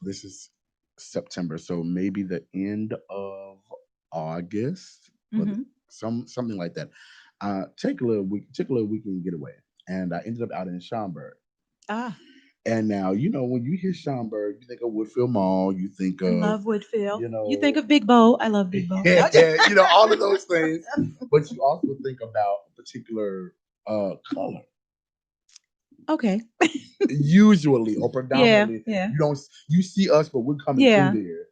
[SPEAKER 1] This is September, so maybe the end of August, or something like that. Take a little weekend getaway, and I ended up out in Schaumburg.
[SPEAKER 2] ah,
[SPEAKER 1] And now, when you hear Schaumburg, you think of Woodfield Mall, you think
[SPEAKER 2] I
[SPEAKER 1] of,
[SPEAKER 2] love Woodfield.
[SPEAKER 1] you
[SPEAKER 2] You think
[SPEAKER 1] know,
[SPEAKER 2] of Big Bow. I love Big Bow. No,
[SPEAKER 1] yeah, all of those things. But you also think about a particular color.
[SPEAKER 2] okay.
[SPEAKER 1] Usually or
[SPEAKER 2] Yeah,
[SPEAKER 1] predominantly,
[SPEAKER 2] yeah,
[SPEAKER 1] you see us, but we're coming through
[SPEAKER 2] yeah.
[SPEAKER 1] there.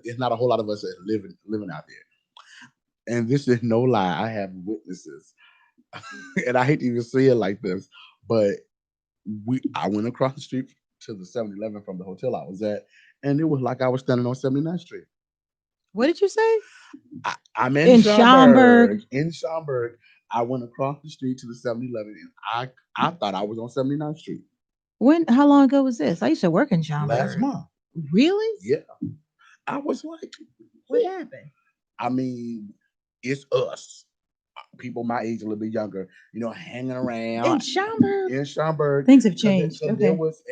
[SPEAKER 1] It's not a whole lot of us that living out there. And this is no lie. I have witnesses, and I hate to even say it like this, but I went across the street to the 7-Eleven from the hotel I was at, and it was like I was standing on 79th Street.
[SPEAKER 2] What did you say?
[SPEAKER 1] I'm in
[SPEAKER 2] In Schaumburg.
[SPEAKER 1] Schaumburg. In Schaumburg, I went across the street to the 7-Eleven, and I thought I was on 79th Street
[SPEAKER 2] When? How long ago was this? I used to work in
[SPEAKER 1] last
[SPEAKER 2] Schaumburg.
[SPEAKER 1] month.
[SPEAKER 2] Really?
[SPEAKER 1] Yeah, I was like,
[SPEAKER 2] What happened?
[SPEAKER 1] I mean, it's us, people my age, a little bit younger, hanging
[SPEAKER 2] In
[SPEAKER 1] around
[SPEAKER 2] Schaumburg?
[SPEAKER 1] in Schaumburg
[SPEAKER 2] Things have
[SPEAKER 1] because
[SPEAKER 2] changed.
[SPEAKER 1] there
[SPEAKER 2] Okay.
[SPEAKER 1] was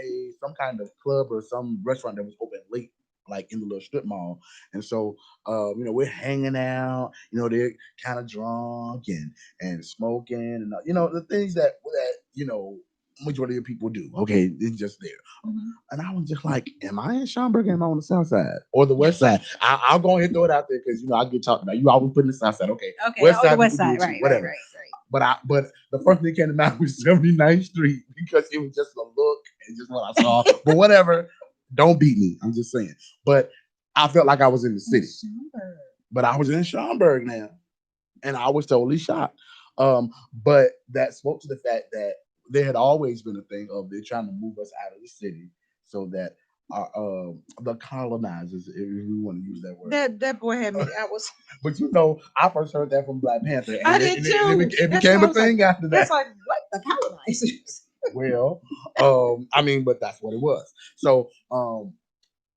[SPEAKER 1] some kind of club or some restaurant that was open late, like in the little strip mall. And so, we're hanging out. They're kind of drunk and smoking, and the things that majority of people do. Okay, it's just there.
[SPEAKER 2] Mhm.
[SPEAKER 1] And I was just like, am I in Schaumburg or am I on the south side or the west side? I'll go ahead and throw it out there because I get talked about. You always put in the south side. Okay,
[SPEAKER 2] Okay.
[SPEAKER 1] west
[SPEAKER 2] Oh, the
[SPEAKER 1] side
[SPEAKER 2] west
[SPEAKER 1] people do
[SPEAKER 2] side.
[SPEAKER 1] it too,
[SPEAKER 2] Right, right,
[SPEAKER 1] whatever.
[SPEAKER 2] right, right.
[SPEAKER 1] But the first thing that came to mind was 79th Street because it was just a look and just what I saw. But whatever, don't beat me. I'm just saying. But I felt like I was in the city.
[SPEAKER 2] Schaumburg.
[SPEAKER 1] But I was in Schaumburg now, and I was totally shocked. But that spoke to the fact that there had always been a thing of they're trying to move us out of the city so that the colonizers, if we want to use that word.
[SPEAKER 2] That boy had me. I was.
[SPEAKER 1] But I first heard that from Black Panther, and
[SPEAKER 2] I
[SPEAKER 1] it,
[SPEAKER 2] did
[SPEAKER 1] and it, and
[SPEAKER 2] too.
[SPEAKER 1] it
[SPEAKER 2] That's why
[SPEAKER 1] became
[SPEAKER 2] I
[SPEAKER 1] a
[SPEAKER 2] was like.
[SPEAKER 1] thing after
[SPEAKER 2] It's
[SPEAKER 1] that.
[SPEAKER 2] like what the colonizers.
[SPEAKER 1] Well, I mean, but that's what it was. So,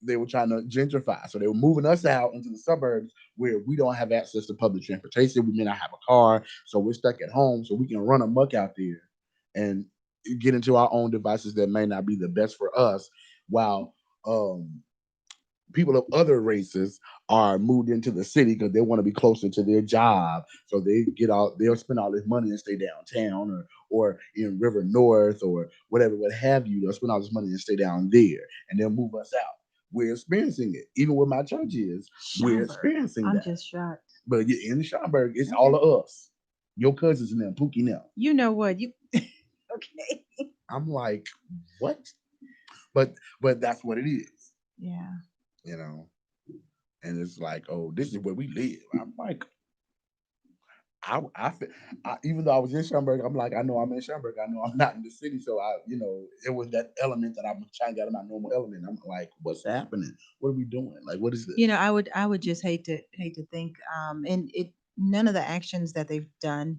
[SPEAKER 1] they were trying to gentrify. So they were moving us out into the suburbs where we don't have access to public transportation. We may not have a car, so we're stuck at home. So we can run amok out there and get into our own devices that may not be the best for us, while people of other races are moved into the city because they want to be closer to their job. So they'll spend all this money and stay downtown or in River North or whatever, what have you. They'll spend all this money and stay down there, and they'll move us out. We're experiencing it. Even where my church is, we're
[SPEAKER 2] Schaumburg.
[SPEAKER 1] experiencing
[SPEAKER 2] I'm
[SPEAKER 1] that.
[SPEAKER 2] just shocked.
[SPEAKER 1] But yeah, in Schaumburg, it's
[SPEAKER 2] Okay.
[SPEAKER 1] all of us. Your cousins and them, Pookie now.
[SPEAKER 2] You know what? You okay?
[SPEAKER 1] I'm like, what? But that's what it is,
[SPEAKER 2] Yeah.
[SPEAKER 1] you know. And it's like, oh, this is where we live. I'm like, even though I was in Schaumburg, I'm like, I know I'm in Schaumburg. I know I'm not in the city. So it was that element that I'm trying to get out of my normal element. I'm like, what's happening? What are we doing? Like, what is this?
[SPEAKER 2] I would just hate to think, and it none of the actions that they've done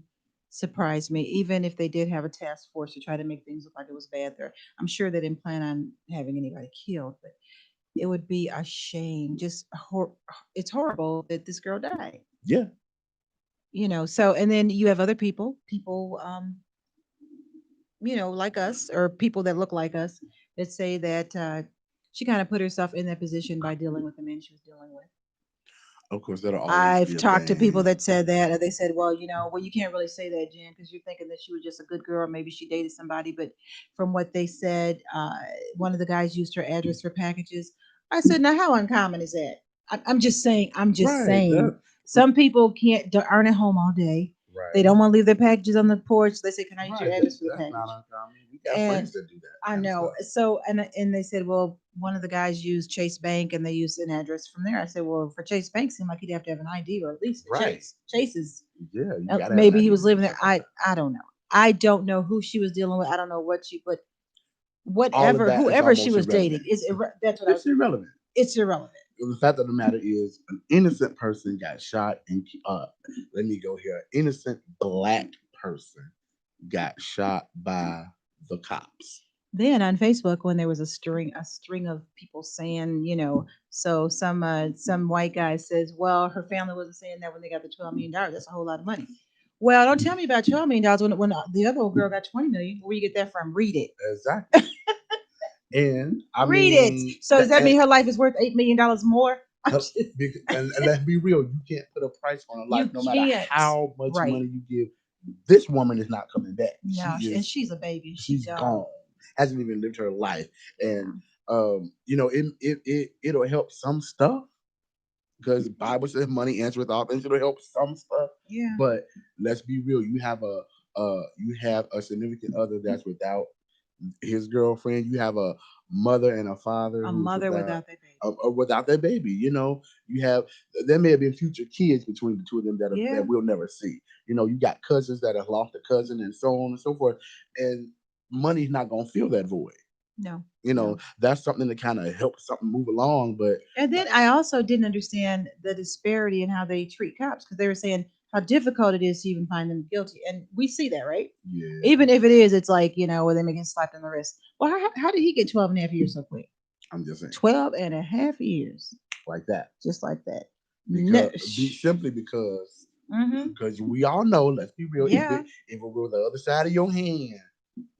[SPEAKER 2] surprise me. Even if they did have a task force to try to make things look like it was bad there, I'm sure they didn't plan on having anybody killed, but it would be a shame. It's horrible that this girl died.
[SPEAKER 1] Yeah,
[SPEAKER 2] So and then you have other people, like us or people that look like us that say that she kind of put herself in that position by dealing with the men she was dealing with.
[SPEAKER 1] of course, that'll always be
[SPEAKER 2] I've
[SPEAKER 1] a
[SPEAKER 2] talked to people
[SPEAKER 1] thing.
[SPEAKER 2] that said that, and they said, well, you can't really say that, Jen, because you're thinking that she was just a good girl. Maybe she dated somebody. But from what they said, one of the guys used her address for packages. I said, now, how uncommon is that? I'm just saying,
[SPEAKER 1] Right.
[SPEAKER 2] some people aren't at home all day. They
[SPEAKER 1] Right.
[SPEAKER 2] don't want to leave their packages on the porch. They say, can I use your
[SPEAKER 1] Right.
[SPEAKER 2] address for the
[SPEAKER 1] That's not
[SPEAKER 2] package?
[SPEAKER 1] uncommon. We got
[SPEAKER 2] And
[SPEAKER 1] friends that do that
[SPEAKER 2] I
[SPEAKER 1] kind of
[SPEAKER 2] know.
[SPEAKER 1] stuff.
[SPEAKER 2] So and they said, well, one of the guys used Chase Bank and they used an address from there. I said, well, for Chase Bank, seemed like he'd have to have an ID or at least a
[SPEAKER 1] Right.
[SPEAKER 2] Chase's.
[SPEAKER 1] Yeah, you gotta have an
[SPEAKER 2] Maybe he
[SPEAKER 1] idea
[SPEAKER 2] was
[SPEAKER 1] to do
[SPEAKER 2] living there.
[SPEAKER 1] stuff like that.
[SPEAKER 2] I don't know. I don't know who she was dealing with. I don't know what but
[SPEAKER 1] All of that is
[SPEAKER 2] whoever she
[SPEAKER 1] almost
[SPEAKER 2] was
[SPEAKER 1] irrelevant.
[SPEAKER 2] dating that's what I
[SPEAKER 1] It's
[SPEAKER 2] was.
[SPEAKER 1] irrelevant.
[SPEAKER 2] It's irrelevant.
[SPEAKER 1] The fact of the matter is, an innocent person got shot, and let me go here. An innocent black person got shot by the cops.
[SPEAKER 2] Then on Facebook, when there was a string of people saying, so some white guy says, well, her family wasn't saying that when they got the $12 million. That's a whole lot of money. Well, don't tell me about $12 million when the other old girl got 20 million. Where you get that from? Read it.
[SPEAKER 1] Exactly. And I
[SPEAKER 2] Read it.
[SPEAKER 1] mean,
[SPEAKER 2] So does that mean her life is worth $8 million more?
[SPEAKER 1] and let's be real, you can't put a price on a life,
[SPEAKER 2] You
[SPEAKER 1] no matter
[SPEAKER 2] can't.
[SPEAKER 1] how much
[SPEAKER 2] Right.
[SPEAKER 1] money you give. This woman is not coming back.
[SPEAKER 2] No,
[SPEAKER 1] She
[SPEAKER 2] and
[SPEAKER 1] is.
[SPEAKER 2] she's a baby.
[SPEAKER 1] She's
[SPEAKER 2] She's
[SPEAKER 1] gone. hasn't even lived her life. And
[SPEAKER 2] Yeah.
[SPEAKER 1] it'll help some stuff because the Bible says money answers all things. It'll help some stuff,
[SPEAKER 2] Yeah.
[SPEAKER 1] but let's be real. You have a significant other that's without his girlfriend. You have a mother and a father
[SPEAKER 2] A
[SPEAKER 1] who's
[SPEAKER 2] mother
[SPEAKER 1] without
[SPEAKER 2] without their baby.
[SPEAKER 1] without their baby. You have there may have been future kids between the two of them
[SPEAKER 2] Yeah.
[SPEAKER 1] that we'll never see. You got cousins that have lost a cousin and so on and so forth, and money's not gonna fill that void.
[SPEAKER 2] No.
[SPEAKER 1] That's something to kind of help something move along, but
[SPEAKER 2] And then I also didn't understand the disparity in how they treat cops because they were saying how difficult it is to even find them guilty. And we see that, right?
[SPEAKER 1] yeah,
[SPEAKER 2] Even if it is, it's like, where they make him slapped on the wrist. Well, how did he get 12 and a half years so quick?
[SPEAKER 1] I'm just saying
[SPEAKER 2] 12 and a half years.
[SPEAKER 1] like that.
[SPEAKER 2] Just like that.
[SPEAKER 1] Because simply because
[SPEAKER 2] Mm-hmm.
[SPEAKER 1] because we all know, let's be real,
[SPEAKER 2] Yeah.
[SPEAKER 1] if it were the other side of your hand,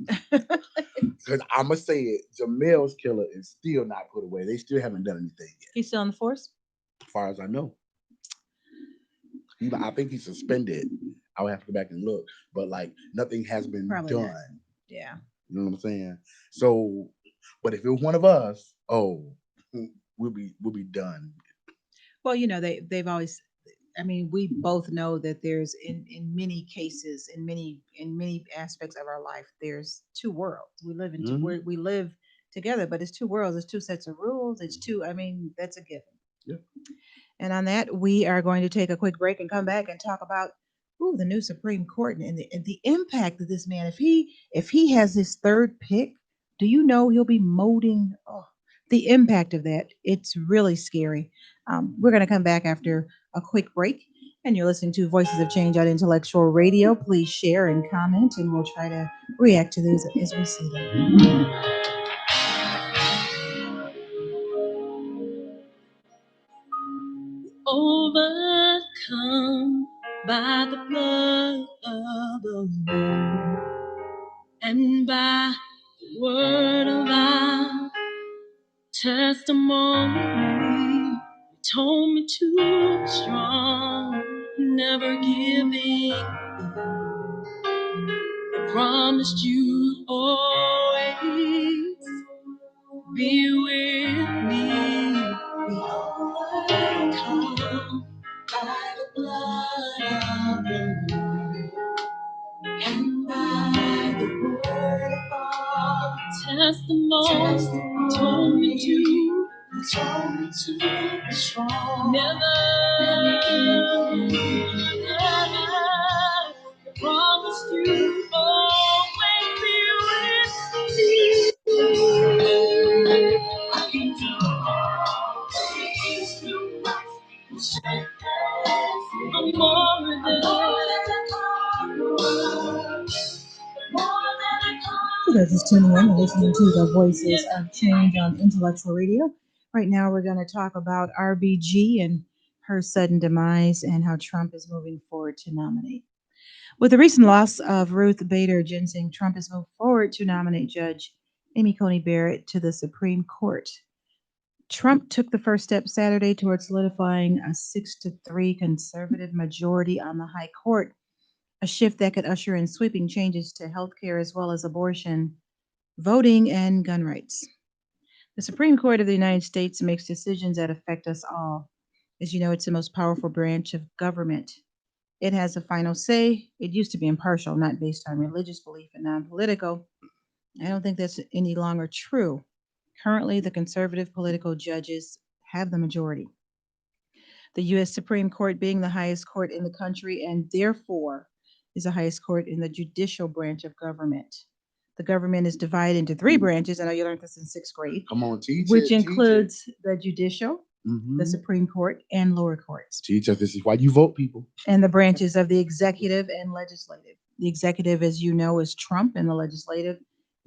[SPEAKER 1] because I'm gonna say it, Jamel's killer is still not put away. They still haven't done anything yet,
[SPEAKER 2] He's still on the force?
[SPEAKER 1] as far as I know. I think he's suspended. I would have to go back and look, but like nothing has been
[SPEAKER 2] Probably
[SPEAKER 1] done.
[SPEAKER 2] not. Yeah.
[SPEAKER 1] You know what I'm saying? So, but if it was one of us, we'll be done.
[SPEAKER 2] Well, they've always. I mean, we both know that there's in many cases, in many aspects of our life, there's two worlds. We live in two.
[SPEAKER 1] Mm-hmm.
[SPEAKER 2] We live together, but it's two worlds. It's two sets of rules. It's two. I mean, that's a given.
[SPEAKER 1] Yeah.
[SPEAKER 2] And on that, we are going to take a quick break and come back and talk about the new Supreme Court and the impact of this man. If he has his third pick, do you know he'll be molding? Oh, the impact of that. It's really scary. We're going to come back after a quick break. And you're listening to Voices of Change on Intellectual Radio. Please share and comment, and we'll try to react to these as we see them. Overcome by the blood of the Lamb and by the word of our testimony. You told me to be strong, never giving in. You promised you'd always be with me. We overcome by the blood of the Lamb and by the word of our testimony. Told me to be strong. Never promised you always be with me. I can do all things through Christ who strengthens me. I'm more than a conqueror. For those just tuning in, you're listening to the Voices of Change on Intellectual Radio. Right now, we're going to talk about RBG and her sudden demise and how Trump is moving forward to nominate. With the recent loss of Ruth Bader Ginsburg, Trump has moved forward to nominate Judge Amy Coney Barrett to the Supreme Court. Trump took the first step Saturday towards solidifying a 6-3 conservative majority on the High Court, a shift that could usher in sweeping changes to health care as well as abortion, voting, and gun rights. The Supreme Court of the United States makes decisions that affect us all. As you know, it's the most powerful branch of government. It has a final say. It used to be impartial, not based on religious belief and non political. I don't think that's any longer true. Currently, the conservative political judges have the majority. The U.S. Supreme Court being the highest court in the country and therefore is the highest court in the judicial branch of government. The government is divided into three branches. I know you learned this in sixth grade.
[SPEAKER 1] Come on, teach
[SPEAKER 2] which
[SPEAKER 1] it.
[SPEAKER 2] includes the judicial,
[SPEAKER 1] Mm-hmm.
[SPEAKER 2] the Supreme Court, and lower courts.
[SPEAKER 1] Teach us. This is why you vote, people.
[SPEAKER 2] And the branches of the executive and legislative. The executive, as you know, is Trump, and the legislative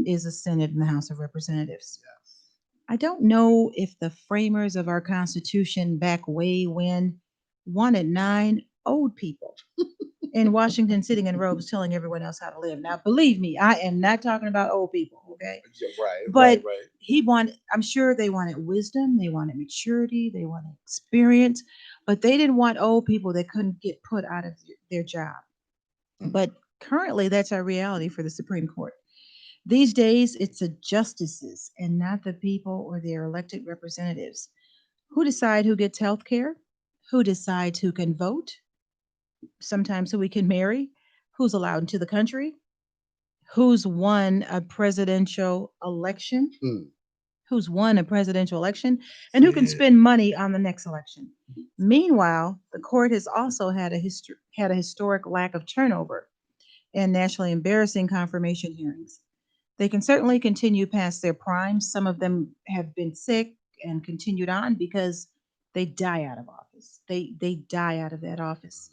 [SPEAKER 2] is the Senate and the House of Representatives.
[SPEAKER 1] Yes.
[SPEAKER 2] I don't know if the framers of our Constitution back way when wanted 9 old people in Washington sitting in robes telling everyone else how to live. Now, believe me, I am not talking about old people, okay?
[SPEAKER 1] Yeah, right,
[SPEAKER 2] But
[SPEAKER 1] right.
[SPEAKER 2] I'm sure they wanted wisdom, they wanted maturity, they wanted experience, but they didn't want old people that couldn't get put out of their job. But currently, that's our reality for the Supreme Court. These days, it's the justices and not the people or their elected representatives who decide who gets health care, who decides who can vote, sometimes who we can marry, who's allowed into the country, who's won a presidential election,
[SPEAKER 1] Mm.
[SPEAKER 2] who's won a presidential election, and who can
[SPEAKER 1] Said.
[SPEAKER 2] spend money on the next election. Meanwhile, the court has also had a historic lack of turnover and nationally embarrassing confirmation hearings. They can certainly continue past their prime. Some of them have been sick and continued on because they die out of office. They die out of that office.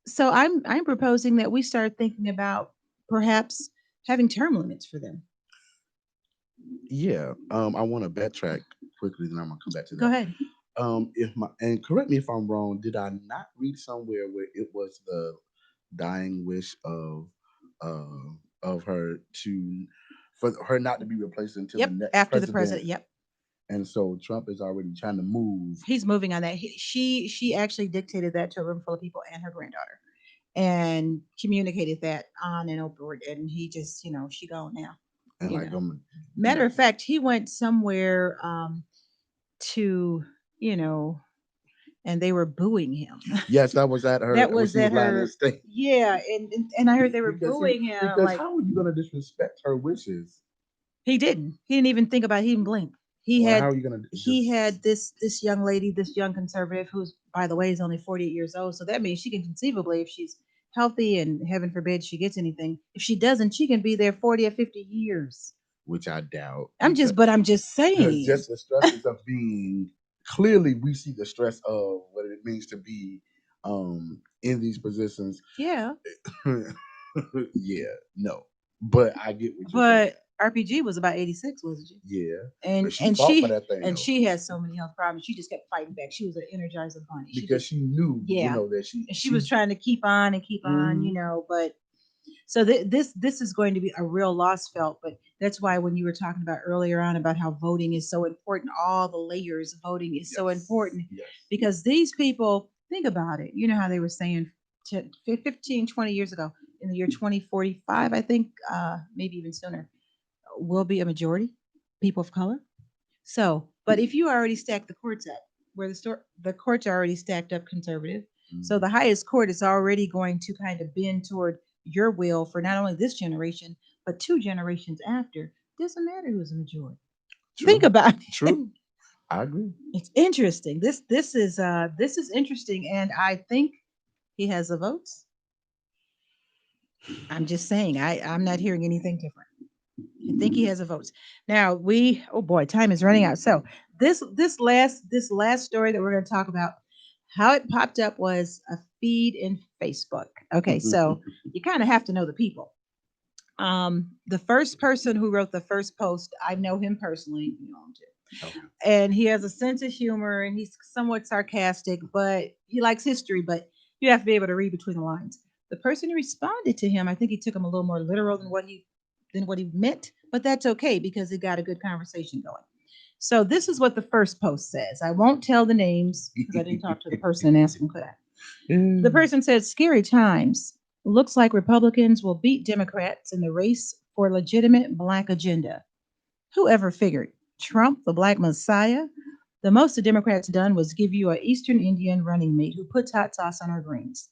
[SPEAKER 2] So I'm proposing that we start thinking about perhaps having term limits for them.
[SPEAKER 1] Yeah. I want to backtrack quickly, then I'm gonna come back to
[SPEAKER 2] Go
[SPEAKER 1] that.
[SPEAKER 2] ahead.
[SPEAKER 1] If my and correct me if I'm wrong, did I not read somewhere where it was the dying wish of her to for her not to be replaced until the
[SPEAKER 2] Yep.
[SPEAKER 1] next
[SPEAKER 2] After the
[SPEAKER 1] president?
[SPEAKER 2] president. Yep.
[SPEAKER 1] And so Trump is already trying to move.
[SPEAKER 2] He's moving on that. She actually dictated that to a room full of people and her granddaughter, and communicated that on and over. And he just, she gone now.
[SPEAKER 1] And
[SPEAKER 2] You
[SPEAKER 1] like
[SPEAKER 2] know.
[SPEAKER 1] I'm
[SPEAKER 2] Matter of fact, he went somewhere to, you know, and they were booing him.
[SPEAKER 1] yes, that was at her
[SPEAKER 2] That
[SPEAKER 1] when
[SPEAKER 2] was
[SPEAKER 1] she was
[SPEAKER 2] at
[SPEAKER 1] lying in
[SPEAKER 2] her.
[SPEAKER 1] state.
[SPEAKER 2] Yeah, and I heard they were booing him.
[SPEAKER 1] Because
[SPEAKER 2] Like,
[SPEAKER 1] how are you gonna disrespect her wishes?
[SPEAKER 2] he didn't. He didn't even think about it. He didn't blink. He
[SPEAKER 1] Or how
[SPEAKER 2] had
[SPEAKER 1] are you gonna
[SPEAKER 2] he
[SPEAKER 1] just
[SPEAKER 2] had this young lady, this young conservative, who's, by the way, is only 48 years old. So that means she can conceivably, if she's healthy and heaven forbid she gets anything, if she doesn't, she can be there 40 or 50 years.
[SPEAKER 1] which I doubt
[SPEAKER 2] I'm just
[SPEAKER 1] because
[SPEAKER 2] saying.
[SPEAKER 1] just the stresses of being clearly we see the stress of what it means to be in these positions.
[SPEAKER 2] Yeah.
[SPEAKER 1] Yeah, no. But I get what you're saying.
[SPEAKER 2] But RPG was about 86, wasn't she?
[SPEAKER 1] Yeah.
[SPEAKER 2] And
[SPEAKER 1] But she fought for that thing
[SPEAKER 2] and
[SPEAKER 1] though.
[SPEAKER 2] she had so many health problems. She just kept fighting back. She was an energizer bunny. She
[SPEAKER 1] Because
[SPEAKER 2] just,
[SPEAKER 1] she knew,
[SPEAKER 2] yeah.
[SPEAKER 1] that
[SPEAKER 2] And she was trying to keep on and keep on,
[SPEAKER 1] Mhm.
[SPEAKER 2] but so this is going to be a real loss felt. But that's why when you were talking about earlier on about how voting is so important, all the layers of voting is so important,
[SPEAKER 1] Yes.
[SPEAKER 2] because these people, think about it. You know how they were saying 10, 15, 20 years ago, in the year 2045, I think, maybe even sooner, will be a majority people of color. So, but if you already stacked the courts up, where the courts are already stacked up conservative, so
[SPEAKER 1] Mhm.
[SPEAKER 2] the highest court is already going to kind of bend toward your will for not only this generation but two generations after. Doesn't matter who's a majority. Think
[SPEAKER 1] True.
[SPEAKER 2] about it.
[SPEAKER 1] True. I agree.
[SPEAKER 2] It's interesting. This is interesting, and I think he has the votes. I'm just saying. I'm not hearing anything different. I think he has the votes. Now oh boy, time is running out. So this last story that we're going to talk about, how it popped up was a feed in Facebook. Okay, so you kind of have to know the people. The first person who wrote the first post, I know him personally, you know him too,
[SPEAKER 1] Okay.
[SPEAKER 2] and he has a sense of humor and he's somewhat sarcastic, but he likes history. But you have to be able to read between the lines. The person who responded to him, I think he took him a little more literal than what he meant, but that's okay because it got a good conversation going. So this is what the first post says. I won't tell the names because I didn't talk to the person and ask him, could I? The person said, "Scary times. Looks like Republicans will beat Democrats in the race for legitimate black agenda. Whoever figured? Trump, the black messiah? The most the Democrats done was give you a Eastern Indian running mate who puts hot sauce on her greens.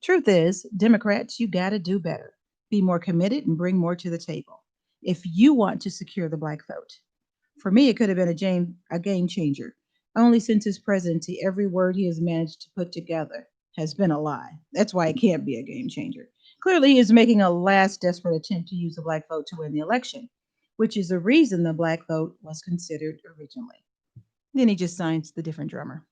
[SPEAKER 2] Truth is, Democrats, you got to do better. Be more committed and bring more to the table if you want to secure the black vote. For me, it could have been a game changer. Only since his presidency, every word he has managed to put together has been a lie. That's why it can't be a game changer. Clearly, he is making a last desperate attempt to use the black vote to win the election, which is the reason the black vote was considered originally." Then he just signs the different drummer.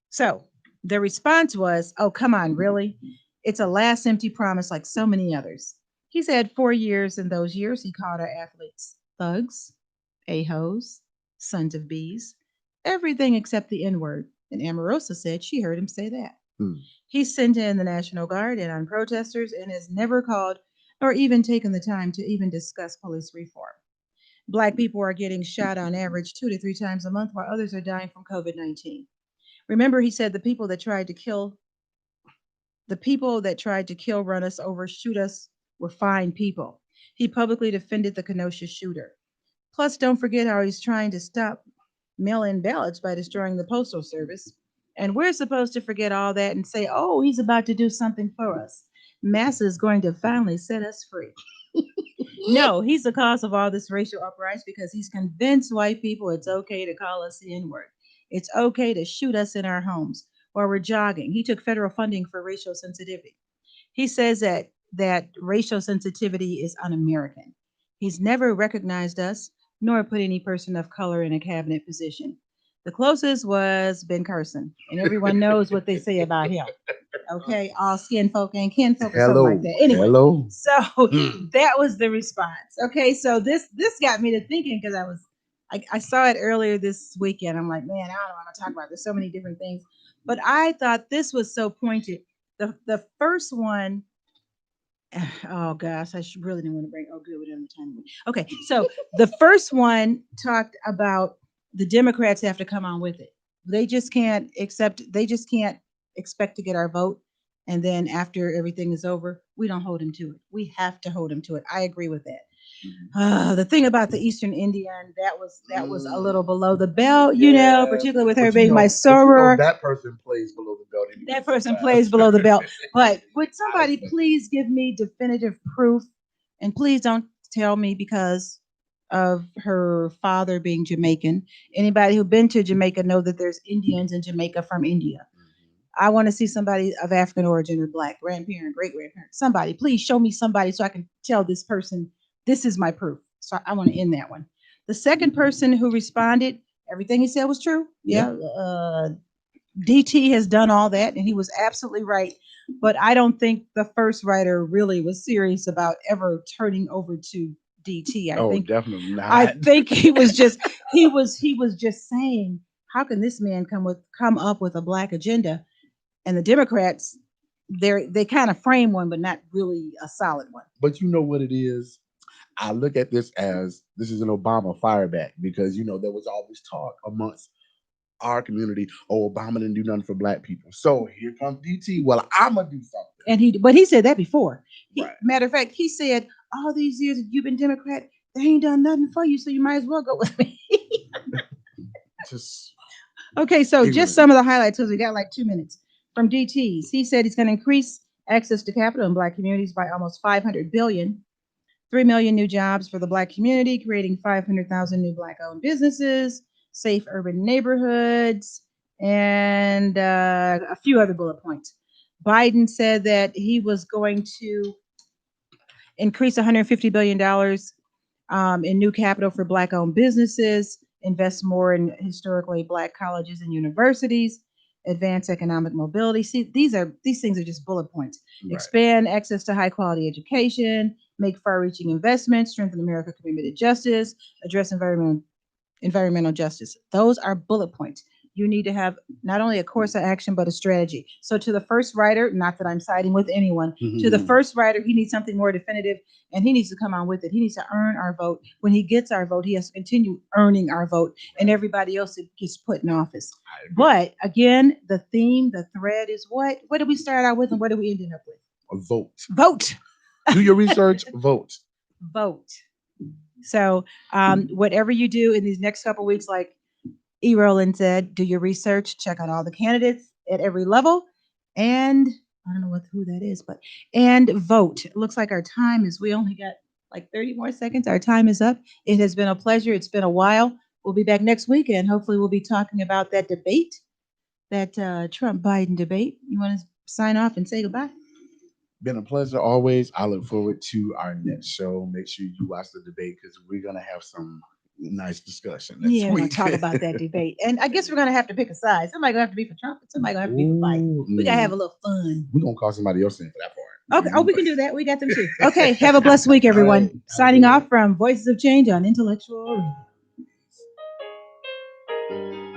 [SPEAKER 2] So the response was, "Oh, come on, really? It's a last empty promise like so many others." He's had 4 years. In those years, he called our athletes thugs, a-hoes, sons of bees, everything except the N-word. And Amorosa said she heard him say that.
[SPEAKER 1] Hmm.
[SPEAKER 2] He sent in the National Guard and on protesters and has never called or even taken the time to even discuss police reform. Black people are getting shot on average 2 to 3 times a month while others are dying from COVID-19. Remember, he said the people that tried to kill, run us over, shoot us were fine people. He publicly defended the Kenosha shooter. Plus, don't forget how he's trying to stop mail in ballots by destroying the Postal Service. And we're supposed to forget all that and say, oh, he's about to do something for us. Massa is going to finally set us free. No, he's the cause of all this racial uprising because he's convinced white people it's okay to call us the N word. It's okay to shoot us in our homes while we're jogging. He took federal funding for racial sensitivity. He says that racial sensitivity is un-American. He's never recognized us nor put any person of color in a cabinet position. The closest was Ben Carson, and everyone knows what they say about him. Okay, all skin folk and kin folk or something like that. Anyway, so that was the response. Okay, so this got me to thinking because I saw it earlier this weekend. I'm like, man, I don't want to talk about. There's so many different things, but I thought this was so pointed. The first one, oh gosh, really didn't want to bring. Oh, good, we didn't have time. Okay, so the first one talked about the Democrats have to come on with it. They just can't accept. They just can't expect to get our vote, and then after everything is over, we don't hold them to it. We have to hold them to it. I agree with that. The thing about the Eastern Indian, that was a little below the belt, particularly with her being my soror.
[SPEAKER 1] That person plays below the belt.
[SPEAKER 2] That person plays below the belt. But would somebody please give me definitive proof? And please don't tell me because of her father being Jamaican. Anybody who's been to Jamaica know that there's Indians in Jamaica from India. I want to see somebody of African origin or black, grandparent, great grandparent. Somebody, please show me somebody so I can tell this person this is my proof. So I want to end that one. The second person who responded, everything he said was true. Yeah. DT has done all that, and he was absolutely right. But I don't think the first writer really was serious about ever turning over to DT. I think
[SPEAKER 1] definitely not.
[SPEAKER 2] I think he was just saying, how can this man come up with a black agenda? And the Democrats, they kind of frame one, but not really a solid one.
[SPEAKER 1] But you know what it is? I look at this as this is an Obama fireback because there was always talk amongst our community, Obama didn't do nothing for black people. So here comes DT. Well, I'm gonna do something.
[SPEAKER 2] But he said that before. Matter of fact, he said all these years that you've been Democrat, they ain't done nothing for you, so you might as well go with me. Okay, so just some of the highlights because we got like 2 minutes from DT's. He said he's going to increase access to capital in black communities by almost $500 billion. 3 million new jobs for the black community, creating 500,000 new black-owned businesses, safe urban neighborhoods, and a few other bullet points. Biden said that he was going to increase $150 billion in new capital for black-owned businesses, invest more in historically black colleges and universities, advance economic mobility. See, these things are just bullet points. Right. Expand access to high-quality education, make far-reaching investments, strengthen America's commitment to justice, address environmental justice. Those are bullet points. You need to have not only a course of action, but a strategy. So to the first writer, not that I'm siding with anyone, to the first writer, he needs something more definitive, and he needs to come on with it. He needs to earn our vote. When he gets our vote, he has to continue earning our vote, and everybody else gets put in office. But again, the theme, the thread is what? What did we start out with, and what are we ending up with?
[SPEAKER 1] A vote.
[SPEAKER 2] Vote.
[SPEAKER 1] Do your research, vote.
[SPEAKER 2] Vote. So whatever you do in these next couple of weeks, like E. Rowland said, do your research, check out all the candidates at every level, and I don't know who that is, and vote. It looks like our time we only got like 30 more seconds. Our time is up. It has been a pleasure. It's been a while. We'll be back next week, and hopefully we'll be talking about that debate, that Trump-Biden debate. You want to sign off and say goodbye?
[SPEAKER 1] Been a pleasure always. I look forward to our next show. Make sure you watch the debate because we're going to have some nice discussion next week.
[SPEAKER 2] We're going to talk about that debate. And I guess we're going to have to pick a side. Somebody going to have to be for Trump, and somebody going to have to be for Biden. We got to have a little fun.
[SPEAKER 1] We're going to call somebody else in for that part.
[SPEAKER 2] Okay. Oh, we can do that. We got them too. Okay. Have a blessed week, everyone. Right. Signing off from Voices of Change on Intellectual Radio.